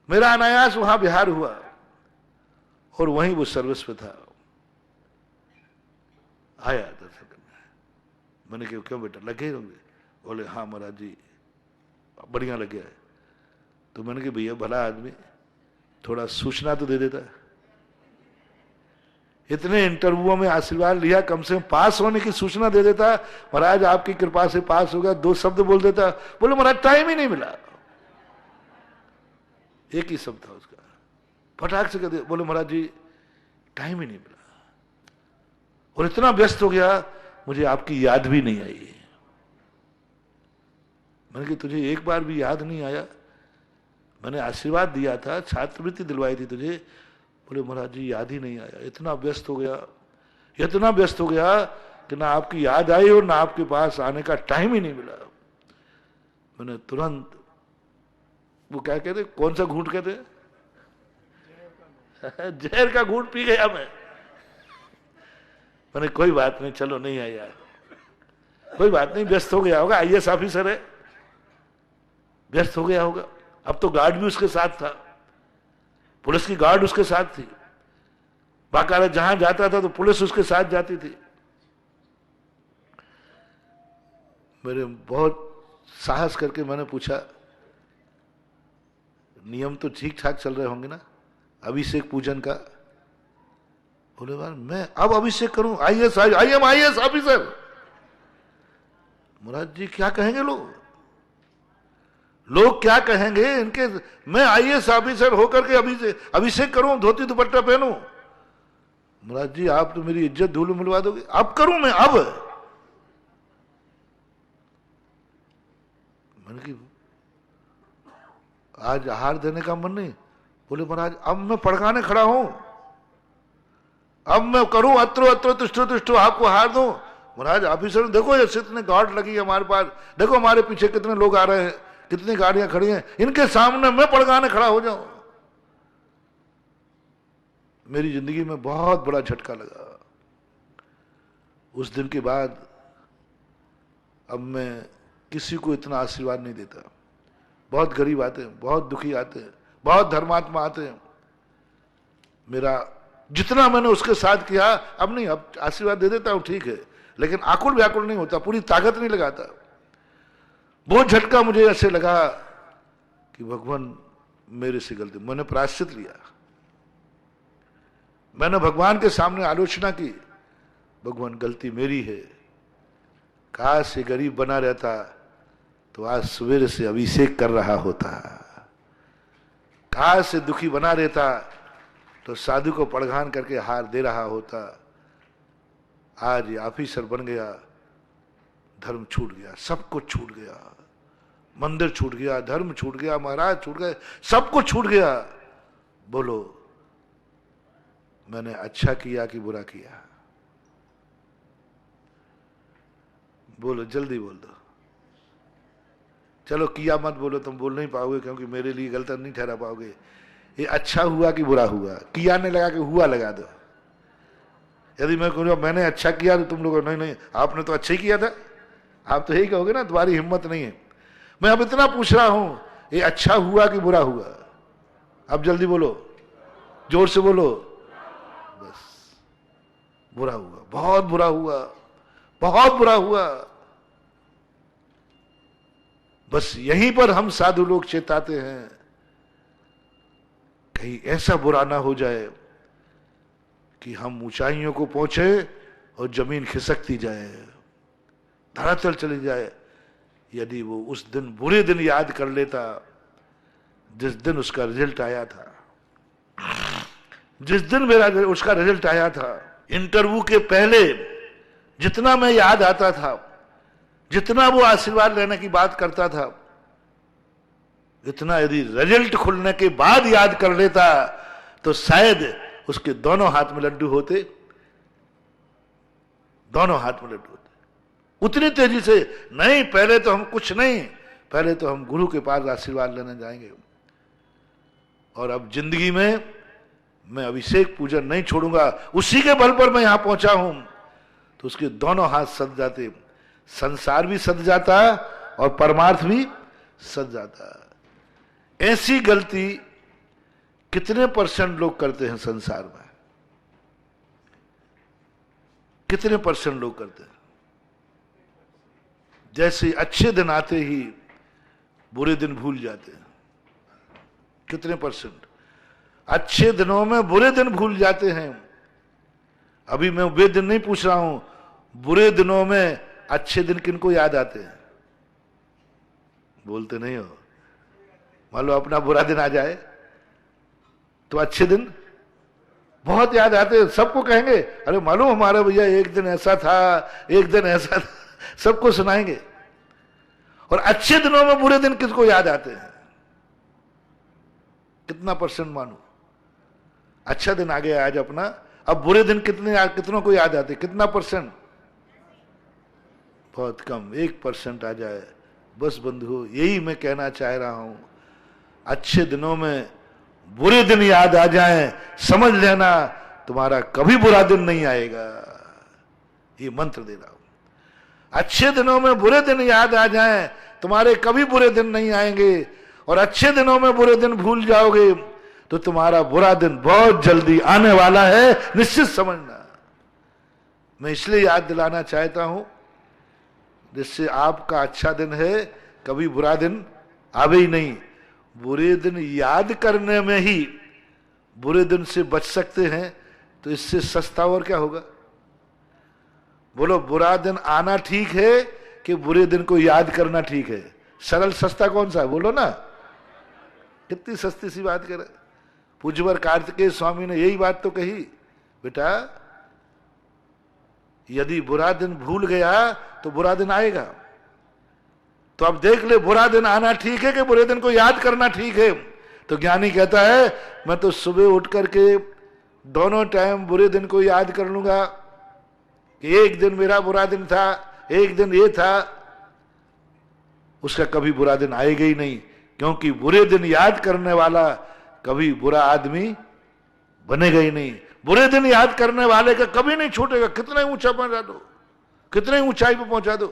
मेरा अनायास वहां बिहार हुआ और वहीं वो सर्विस पे था। आया दर्शन करने। मैंने कहा क्यों बेटा लगे होंगे? बोले हाँ महाराज जी बढ़िया लगे है। तो मैंने कहा भैया भला आदमी, थोड़ा सूचना तो दे देता। इतने इंटरव्यूओं में आशीर्वाद लिया, कम से कम पास होने की सूचना दे देता। महाराज आपकी कृपा से पास हो गया, 2 शब्द बोल देता। बोले महाराज टाइम ही नहीं मिला। एक ही शब्द था उसका, फटाक से कहते। बोले महाराज जी टाइम ही नहीं मिला, और इतना व्यस्त हो गया मुझे आपकी याद भी नहीं आई। मैंने कहा तुझे एक बार भी याद नहीं आया? मैंने आशीर्वाद दिया था, छात्रवृत्ति दिलवाई थी तुझे। बोले महाराज जी याद ही नहीं आया, इतना व्यस्त हो गया, इतना व्यस्त हो गया कि ना आपकी याद आई और ना आपके पास आने का टाइम ही नहीं मिला। मैंने तुरंत, वो क्या कहते, कौन सा घूंट कहते, जहर का घूंट पी गया मैं। मैंने कोई बात नहीं, चलो नहीं आया यार, कोई बात नहीं, व्यस्त हो गया होगा, आईएएस ऑफिसर है, व्यस्त हो गया होगा। अब तो गार्ड भी उसके साथ था, पुलिस की गार्ड उसके साथ थी, बाकायदा जहां जाता था तो पुलिस उसके साथ जाती थी। मेरे बहुत साहस करके मैंने पूछा, नियम तो ठीक ठाक चल रहे होंगे ना अभिषेक पूजन का? बोले बार मैं अब अभिषेक करूं, IAS, I am IAS officer. Murad ji क्या कहेंगे लोग, लोग क्या कहेंगे इनके, मैं आईएएस ऑफिसर होकर के अभिषेक करूं, धोती दुपट्टा पहनूं? मुराद जी आप तो मेरी इज्जत धूल में मिलवा दोगे, अब करूं मैं, अब? मैंने कि आज हार देने का मन नहीं। बोले महाराज अब मैं पड़काने खड़ा हूं, अब मैं करूं अत्रो अत्रो तुष्टो तुष्टो, आपको हार दूं? महाराज ऑफिसर देखो ये कितने गार्ड लगी है हमारे पास, देखो हमारे पीछे कितने लोग आ रहे हैं, कितनी गाड़ियां खड़ी हैं, इनके सामने मैं पड़काने खड़ा हो जाऊं? मेरी जिंदगी में बहुत बड़ा झटका लगा। उस दिन के बाद अब मैं किसी को इतना आशीर्वाद नहीं देता। बहुत गरीब आते हैं, बहुत दुखी आते हैं, बहुत धर्मात्मा आते हैं, मेरा जितना मैंने उसके साथ किया, अब नहीं, अब आशीर्वाद दे देता हूं ठीक है, लेकिन आकुल व्याकुल नहीं होता, पूरी ताकत नहीं लगाता। बहुत झटका मुझे ऐसे लगा कि भगवान मेरे से गलती, मैंने प्रायश्चित लिया, मैंने भगवान के सामने आलोचना की, भगवान गलती मेरी है, काश ये गरीब बना रहता तो आज सवेरे से अभिषेक कर रहा होता, काश से दुखी बना रहता तो साधु को पड़घान करके हार दे रहा होता। आज ये ऑफिसर बन गया, धर्म छूट गया, सब कुछ छूट गया, मंदिर छूट गया, धर्म छूट गया, महाराज छूट गए, सब कुछ छूट गया। बोलो मैंने अच्छा किया कि बुरा किया? बोलो जल्दी बोल दो। चलो किया मत बोलो, तुम बोल नहीं पाओगे क्योंकि मेरे लिए गलत नहीं ठहरा पाओगे। ये अच्छा हुआ कि बुरा हुआ? किया ने लगा कि हुआ लगा दो। यदि मैं कहूँगा मैंने अच्छा किया तो तुम लोग नहीं नहीं आपने तो अच्छा ही किया था, आप तो यही कहोगे ना, तुम्हारी हिम्मत नहीं है। मैं अब इतना पूछ रहा हूं, ये अच्छा हुआ कि बुरा हुआ? अब जल्दी बोलो, जोर से बोलो। बस बुरा हुआ, बहुत बुरा हुआ, बहुत बुरा हुआ। बस यहीं पर हम साधु लोग चेताते हैं, कहीं ऐसा बुरा ना हो जाए कि हम ऊंचाइयों को पहुंचे और जमीन खिसकती जाए, धरातल चली जाए। यदि वो उस दिन बुरे दिन याद कर लेता जिस दिन उसका रिजल्ट आया था, जिस दिन मेरा उसका रिजल्ट आया था, इंटरव्यू के पहले जितना मैं याद आता था, जितना वो आशीर्वाद लेने की बात करता था, इतना यदि रिजल्ट खुलने के बाद याद कर लेता तो शायद उसके दोनों हाथ में लड्डू होते, दोनों हाथ में लड्डू होते। उतनी तेजी से नहीं, पहले तो हम कुछ नहीं, पहले तो हम गुरु के पास आशीर्वाद लेने जाएंगे। और अब जिंदगी में मैं अभिषेक पूजन नहीं छोड़ूंगा, उसी के बल पर मैं यहां पहुंचा हूं। तो उसके दोनों हाथ सज जाते, संसार भी सज जाता और परमार्थ भी सज जाता। ऐसी गलती कितने % लोग करते हैं संसार में? कितने % लोग करते हैं? जैसे अच्छे दिन आते ही बुरे दिन भूल जाते हैं। कितने %? अच्छे दिनों में बुरे दिन भूल जाते हैं। अभी मैं वे दिन नहीं पूछ रहा हूं, बुरे दिनों में अच्छे दिन किनको याद आते हैं? बोलते नहीं हो। मान लो अपना बुरा दिन आ जाए तो अच्छे दिन बहुत याद आते हैं। सबको कहेंगे अरे मालूम हमारा भैया एक दिन ऐसा था, एक दिन ऐसा था, सबको सुनाएंगे। और अच्छे दिनों में बुरे दिन किसको याद आते हैं? कितना % मानो? अच्छा दिन आ गया आज अपना, अब बुरे दिन कितनों को याद आते? कितना %? बहुत कम, 1% आ जाए बस। बंधुओं, यही मैं कहना चाह रहा हूं। अच्छे दिनों में बुरे दिन याद आ जाएं, समझ लेना तुम्हारा कभी बुरा दिन नहीं आएगा। ये मंत्र दे रहा हूं। अच्छे दिनों में बुरे दिन याद आ जाएं, तुम्हारे कभी बुरे दिन नहीं आएंगे। और अच्छे दिनों में बुरे दिन भूल जाओगे तो तुम्हारा बुरा दिन बहुत जल्दी आने वाला है, निश्चित समझना। मैं इसलिए याद दिलाना चाहता हूं जिससे आपका अच्छा दिन है कभी बुरा दिन आवे ही नहीं। बुरे दिन याद करने में ही बुरे दिन से बच सकते हैं, तो इससे सस्ता और क्या होगा? बोलो, बुरा दिन आना ठीक है कि बुरे दिन को याद करना ठीक है? सरल सस्ता कौन सा है? बोलो ना, कितनी सस्ती सी बात करे। पूज्यवर कार्तिकेय स्वामी ने यही बात तो कही, बेटा यदि बुरा दिन भूल गया तो बुरा दिन आएगा। तो अब देख ले, बुरा दिन आना ठीक है कि बुरे दिन को याद करना ठीक है? तो ज्ञानी कहता है मैं तो सुबह उठ करके दोनों टाइम बुरे दिन को याद कर लूंगा कि एक दिन मेरा बुरा दिन था, एक दिन ये था। उसका कभी बुरा दिन आएगा ही नहीं, क्योंकि बुरे दिन याद करने वाला कभी बुरा आदमी बनेगा ही नहीं। बुरे दिन याद करने वाले का कभी नहीं छूटेगा, कितना ही ऊंचा पहुंचा दो, कितने ही ऊंचाई पर पहुंचा दो।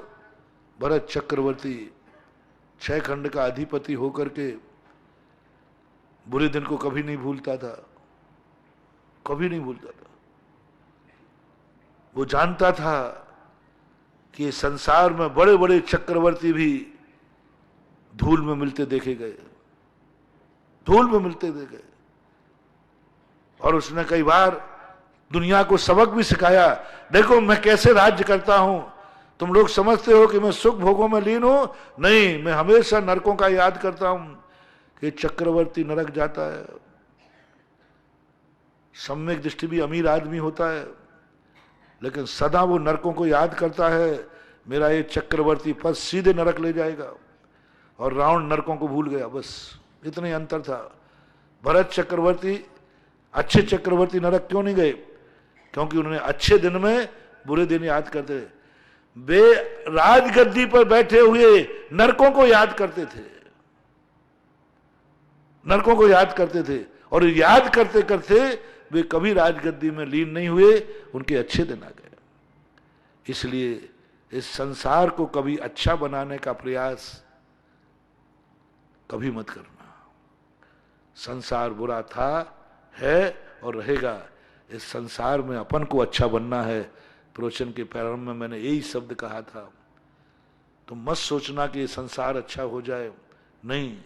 भरत चक्रवर्ती 6 खंड का अधिपति होकर के बुरे दिन को कभी नहीं भूलता था, कभी नहीं भूलता था। वो जानता था कि संसार में बड़े बड़े चक्रवर्ती भी धूल में मिलते देखे गए, धूल में मिलते देखे। और उसने कई बार दुनिया को सबक भी सिखाया, देखो मैं कैसे राज्य करता हूं। तुम लोग समझते हो कि मैं सुख भोगों में लीन हूं, नहीं, मैं हमेशा नरकों का याद करता हूं कि चक्रवर्ती नरक जाता है। सम्यक दृष्टि भी अमीर आदमी होता है, लेकिन सदा वो नरकों को याद करता है, मेरा ये चक्रवर्ती पद सीधे नरक ले जाएगा। और रावण नरकों को भूल गया, बस इतना ही अंतर था। भरत चक्रवर्ती, अच्छे चक्रवर्ती नरक क्यों नहीं गए? क्योंकि उन्होंने अच्छे दिन में बुरे दिन याद करते। वे राजगद्दी पर बैठे हुए नरकों को याद करते थे, नरकों को याद करते थे। और याद करते करते वे कभी राजगद्दी में लीन नहीं हुए, उनके अच्छे दिन आ गए। इसलिए इस संसार को कभी अच्छा बनाने का प्रयास कभी मत करना। संसार बुरा था, है और रहेगा। इस संसार में अपन को अच्छा बनना है। प्रवचन के प्रारंभ में मैंने यही शब्द कहा था, तुम मत सोचना कि ये संसार अच्छा हो जाए, नहीं,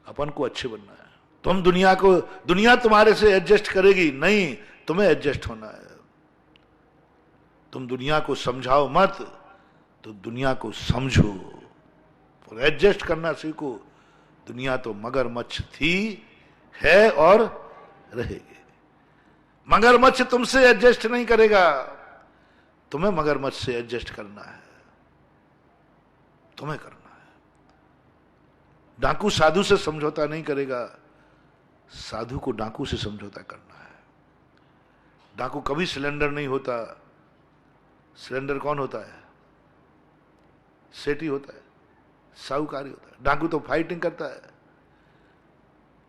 अपन को अच्छे बनना है। तुम दुनिया तुम्हारे से एडजस्ट करेगी, नहीं, तुम्हें एडजस्ट होना है। तुम दुनिया को समझाओ मत, तो दुनिया को समझो और एडजस्ट करना सीखो। दुनिया तो मगरमच्छ थी, है और रहेगी। मगरमच्छ तुमसे एडजस्ट नहीं करेगा, तुम्हें मगरमच्छ से एडजस्ट करना है, तुम्हें करना है। डाकू साधु से समझौता नहीं करेगा, साधु को डाकू से समझौता करना है। डाकू कभी सिलेंडर नहीं होता। सिलेंडर कौन होता है? सेठी होता है, साहूकारी होता है। डाकू तो फाइटिंग करता है,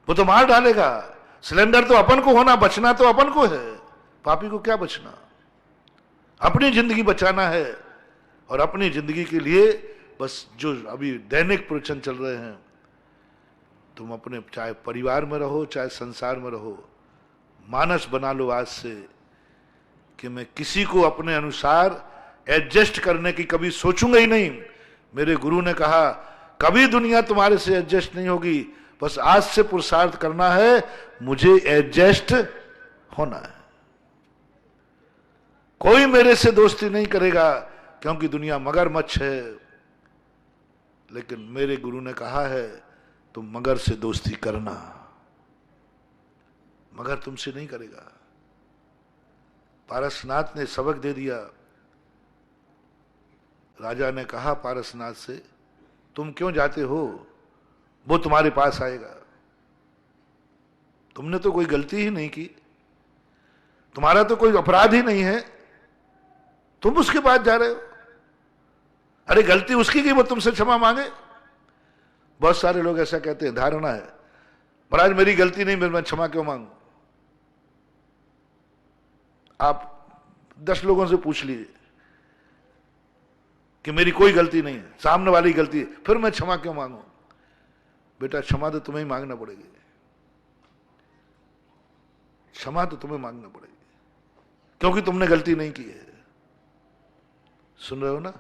वो तो मार डालेगा। सिलेंडर तो अपन को होना, बचना तो अपन को है। पापी को क्या बचना? अपनी जिंदगी बचाना है। और अपनी जिंदगी के लिए बस जो अभी दैनिक प्रवचन चल रहे हैं, तुम अपने चाहे परिवार में रहो चाहे संसार में रहो, मानस बना लो आज से कि मैं किसी को अपने अनुसार एडजस्ट करने की कभी सोचूंगा ही नहीं। मेरे गुरु ने कहा कभी दुनिया तुम्हारे से एडजस्ट नहीं होगी, बस आज से पुरुषार्थ करना है, मुझे एडजस्ट होना है। कोई मेरे से दोस्ती नहीं करेगा क्योंकि दुनिया मगरमच्छ है, लेकिन मेरे गुरु ने कहा है तुम मगर से दोस्ती करना, मगर तुमसे नहीं करेगा। पारसनाथ ने सबक दे दिया। राजा ने कहा पारसनाथ से, तुम क्यों जाते हो, वो तुम्हारे पास आएगा। तुमने तो कोई गलती ही नहीं की, तुम्हारा तो कोई अपराध ही नहीं है, तुम उसके पास जा रहे हो। अरे गलती उसकी की वो तुमसे क्षमा मांगे। बहुत सारे लोग ऐसा कहते हैं, धारणा है महाराज मेरी गलती नहीं, मैं क्षमा क्यों मांगू। आप 10 लोगों से पूछ लीजिए कि मेरी कोई गलती नहीं है, सामने वाली गलती है, फिर मैं क्षमा क्यों मांगू। बेटा क्षमा तो तुम्हें ही मांगना पड़ेगी, क्षमा तो तुम्हें मांगना पड़ेगी, क्योंकि तुमने गलती नहीं की है। सुन रहे हो ना,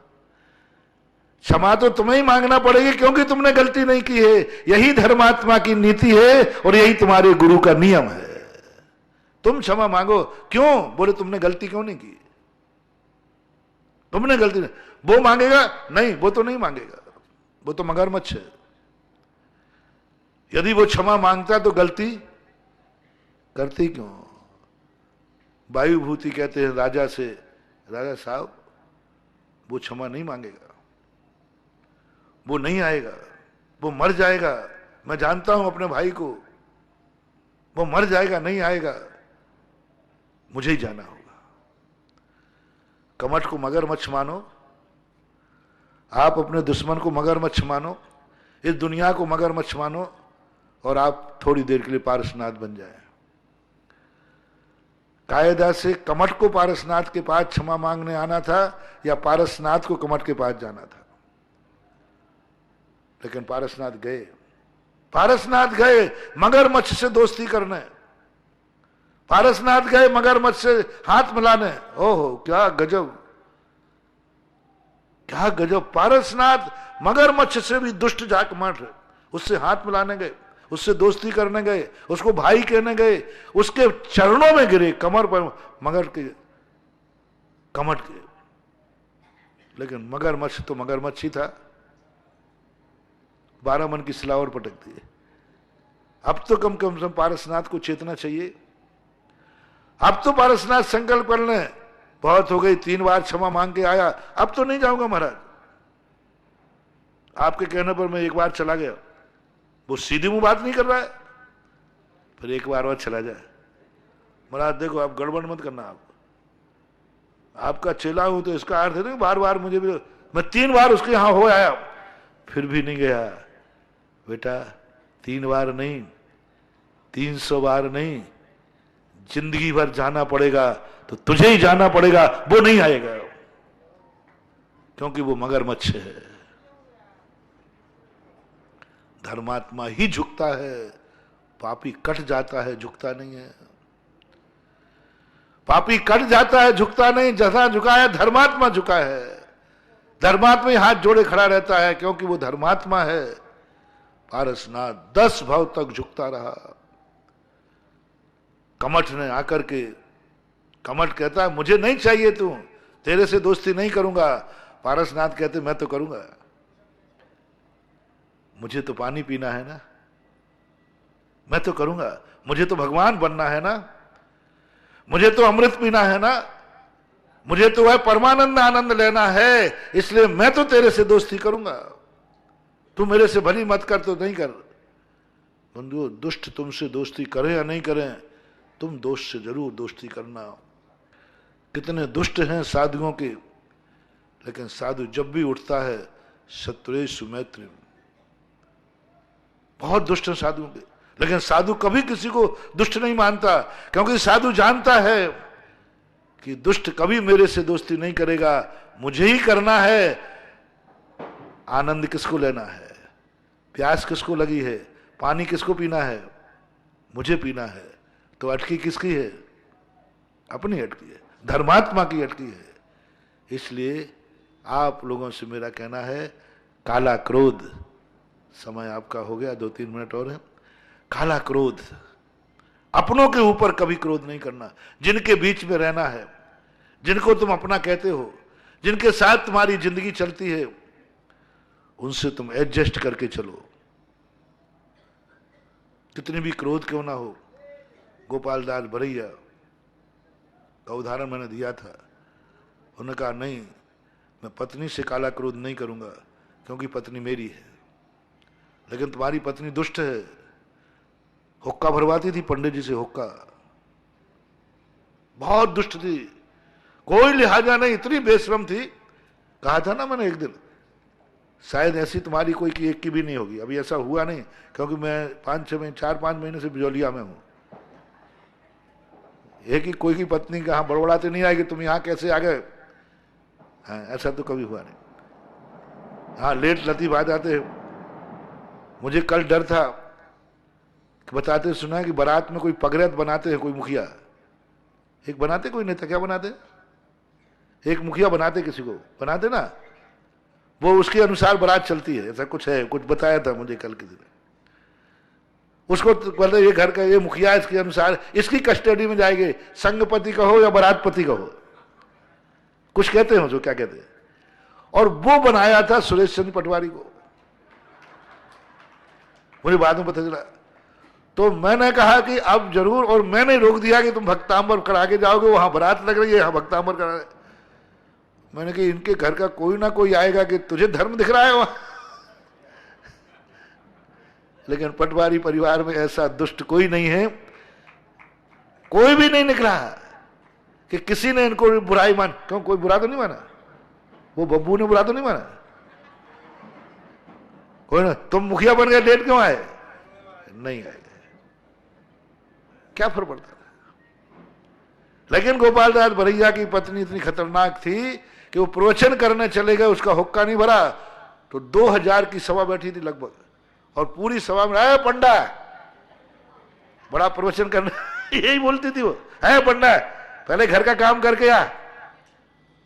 क्षमा तो तुम्हें ही मांगना पड़ेगी क्योंकि तुमने गलती नहीं की है। यही धर्मात्मा की नीति है और यही तुम्हारे गुरु का नियम है। तुम क्षमा मांगो, क्यों? बोले तुमने गलती क्यों नहीं की, तुमने गलती नहीं। वो मांगेगा नहीं, वो तो नहीं मांगेगा, वो तो मगरमच्छ है। यदि वो क्षमा मांगता तो गलती करती क्यों। वायुभूति कहते हैं राजा से, राजा साहब वो क्षमा नहीं मांगेगा, वो नहीं आएगा, वो मर जाएगा, मैं जानता हूं अपने भाई को, वो मर जाएगा, नहीं आएगा, मुझे ही जाना होगा। कमठ को मगरमच्छ मानो, आप अपने दुश्मन को मगरमच्छ मानो, इस दुनिया को मगरमच्छ मानो और आप थोड़ी देर के लिए पारसनाथ बन जाए। कायदा से कमठ को पारसनाथ के पास क्षमा मांगने आना था या पारसनाथ को कमठ के पास जाना था। लेकिन पारसनाथ गए, पारसनाथ गए मगरमच्छ से दोस्ती करने, पारसनाथ गए मगरमच्छ से हाथ मिलाने। ओहो क्या गजब, क्या गजब। पारसनाथ मगरमच्छ से भी दुष्ट जाकमठ, उससे हाथ मिलाने गए, उससे दोस्ती करने गए, उसको भाई कहने गए, उसके चरणों में गिरे, कमर पर मगर के कमट के। लेकिन मगरमच्छ तो मगरमच्छ ही था, 12 मन की सिलावर पटक दी। अब तो कम से कम पारसनाथ को चेतना चाहिए। अब तो पारसनाथ संकल्प कर लें, बहुत हो गई, 3 बार क्षमा मांग के आया, अब तो नहीं जाऊंगा महाराज। आपके कहने पर मैं 1 बार चला गया, वो सीधी मुंह बात नहीं कर रहा है, फिर 1 बार और चला जाए। महाराज देखो आप गड़बड़ मत करना, आपका चेला हूं तो इसका अर्थ है ना बार बार मुझे भी। मैं 3 बार उसके यहां हो आया फिर भी नहीं गया। बेटा 3 बार नहीं, 300 बार नहीं, जिंदगी भर जाना पड़ेगा तो तुझे ही जाना पड़ेगा, वो नहीं आएगा, क्योंकि वो मगरमच्छ है। धर्मात्मा ही झुकता है, पापी कट जाता है, झुकता नहीं है। पापी कट जाता है, झुकता नहीं। जैसा झुका है धर्मात्मा झुका है, धर्मात्मा ही हाथ जोड़े खड़ा रहता है, क्योंकि वो धर्मात्मा है। पारसनाथ 10 भाव तक झुकता रहा। कमठ ने आकर के, कमठ कहता है मुझे नहीं चाहिए तू, तेरे से दोस्ती नहीं करूंगा। पारसनाथ कहते मैं तो करूंगा, मुझे तो पानी पीना है ना, मैं तो करूंगा। मुझे तो भगवान बनना है ना, मुझे तो अमृत पीना है ना, मुझे तो वह परमानंद आनंद लेना है, इसलिए मैं तो तेरे से दोस्ती करूंगा। तू मेरे से भली मत कर तो नहीं कर। बंधुओं, दुष्ट तुमसे दोस्ती करें या नहीं करें, तुम दोस्त से जरूर दोस्ती करना। कितने दुष्ट हैं साधुओं के, लेकिन साधु जब भी उठता है शत्रुषु मैत्री, बहुत दुष्ट हैं साधुओं के, लेकिन साधु कभी किसी को दुष्ट नहीं मानता, क्योंकि साधु जानता है कि दुष्ट कभी मेरे से दोस्ती नहीं करेगा, मुझे ही करना है। आनंद किसको लेना है, प्यास किसको लगी है, पानी किसको पीना है, मुझे पीना है। तो अटकी किसकी है, अपनी अटकी है, धर्मात्मा की अटकी है। इसलिए आप लोगों से मेरा कहना है, काला क्रोध, समय आपका हो गया, 2-3 मिनट और है। काला क्रोध, अपनों के ऊपर कभी क्रोध नहीं करना। जिनके बीच में रहना है, जिनको तुम अपना कहते हो, जिनके साथ तुम्हारी जिंदगी चलती है, उनसे तुम एडजस्ट करके चलो, कितनी भी क्रोध क्यों ना हो। गोपाल दास भरैया का उदाहरण मैंने दिया था। उन्होंने कहा नहीं, मैं पत्नी से काला क्रोध नहीं करूंगा, क्योंकि पत्नी मेरी है। लेकिन तुम्हारी पत्नी दुष्ट है, हुक्का भरवाती थी पंडित जी से, हुक्का, बहुत दुष्ट थी, कोई लिहाजा नहीं, इतनी बेशरम थी। कहा था ना मैंने एक दिन, शायद ऐसी तुम्हारी कोई की एक की भी नहीं होगी। अभी ऐसा हुआ नहीं, क्योंकि मैं 4-5 महीने से बिजौलिया में हूं। एक ही कोई की पत्नी कहा बड़बड़ाते नहीं आएगी, तुम यहां कैसे आ गए, हाँ, ऐसा तो कभी हुआ नहीं। हाँ, लेट लतीफ आ जाते। मुझे कल डर था कि बताते सुना कि बारात में कोई पगरत बनाते हैं, कोई मुखिया एक बनाते, कोई नेता क्या बनाते, एक मुखिया बनाते, किसी को बनाते ना, वो उसके अनुसार बारात चलती है, ऐसा कुछ है, कुछ बताया था मुझे कल किसी ने। उसको बोलते ये घर का ये मुखिया, इसके अनुसार इसकी कस्टडी में जाएंगे, संघपति का हो या बारातपति का हो, कुछ कहते हैं जो क्या कहते हैं। और वो बनाया था सुरेश चंद्र पटवारी को, मुझे बाद में पता चला। तो मैंने कहा कि अब जरूर, और मैंने रोक दिया कि तुम भक्तांबर करा के जाओगे, वहां बारात लग रही है, यहां भक्तांबर करा रहे। मैंने कहा इनके घर का कोई ना कोई आएगा कि तुझे धर्म दिख रहा है वहां। लेकिन पटवारी परिवार में ऐसा दुष्ट कोई नहीं है, कोई भी नहीं निकला कि किसी ने इनको बुराई मान। क्यों, कोई बुरा तो नहीं माना, वो बब्बू ने बुरा तो नहीं माना कोई ना। तुम मुखिया बन गए, लेट क्यों आए, नहीं आए, क्या फर्क पड़ता है। लेकिन गोपाल दास भरैया की पत्नी इतनी खतरनाक थी कि वो प्रवचन करने चले गए, उसका हुक्का नहीं भरा तो 2000 की सभा बैठी थी लगभग, और पूरी सभा में आए पंडा, बड़ा प्रवचन करना यही बोलती थी वो, है पंडा पहले घर का काम करके आ।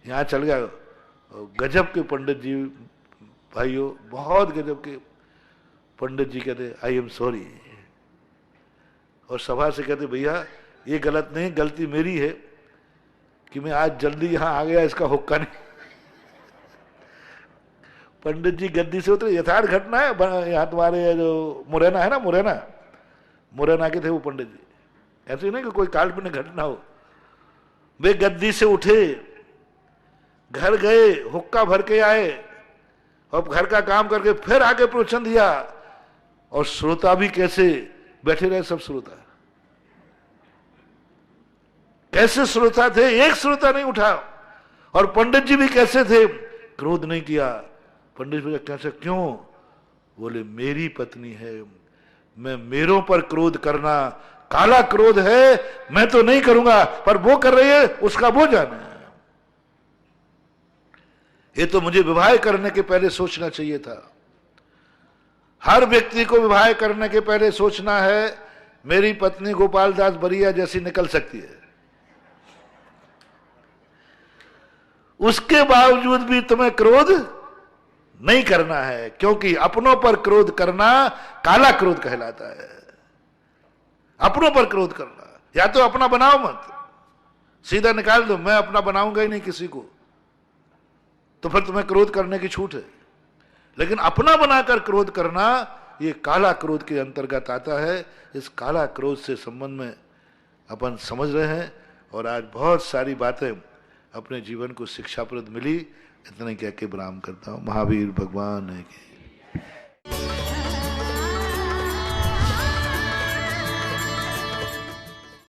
यहां चल गया, गजब के पंडित जी भाइयों, बहुत गजब के पंडित जी कहते आई एम सॉरी, और सभा से कहते भैया ये गलत नहीं, गलती मेरी है कि मैं आज जल्दी यहां आ गया, इसका हुक्का नहीं। पंडित जी गद्दी से उतरे, यथार्थ घटना है। यहाँ तुम्हारे जो मुरैना है ना, मुरैना के थे वो पंडित जी, ऐसे नहीं कि कोई काल्पनिक घटना हो। वे गद्दी से उठे, घर गए, हुक्का भर के आए, और घर का काम करके फिर आगे प्रवचन दिया। और श्रोता भी कैसे बैठे रहे, सब श्रोता कैसे श्रोता थे, एक श्रोता नहीं उठा। और पंडित जी भी कैसे थे, क्रोध नहीं किया। पंडित जी कैसे, क्यों, बोले मेरी पत्नी है, मैं मेरों पर क्रोध करना काला क्रोध है, मैं तो नहीं करूंगा, पर वो कर रही है, उसका वो जाने। ये तो मुझे विवाह करने के पहले सोचना चाहिए था। हर व्यक्ति को विवाह करने के पहले सोचना है मेरी पत्नी गोपाल दास भरैया जैसी निकल सकती है। उसके बावजूद भी तुम्हें क्रोध नहीं करना है, क्योंकि अपनों पर क्रोध करना काला क्रोध कहलाता है। अपनों पर क्रोध करना, या तो अपना बनाओ मत, सीधा निकाल दो, मैं अपना बनाऊंगा ही नहीं किसी को, तो फिर तुम्हें क्रोध करने की छूट है। लेकिन अपना बनाकर क्रोध करना ये काला क्रोध के अंतर्गत आता है। इस काला क्रोध से संबंध में अपन समझ रहे हैं, और आज बहुत सारी बातें अपने जीवन को शिक्षाप्रद मिली। इतने कह के विराम करता हूं। महावीर भगवान है कि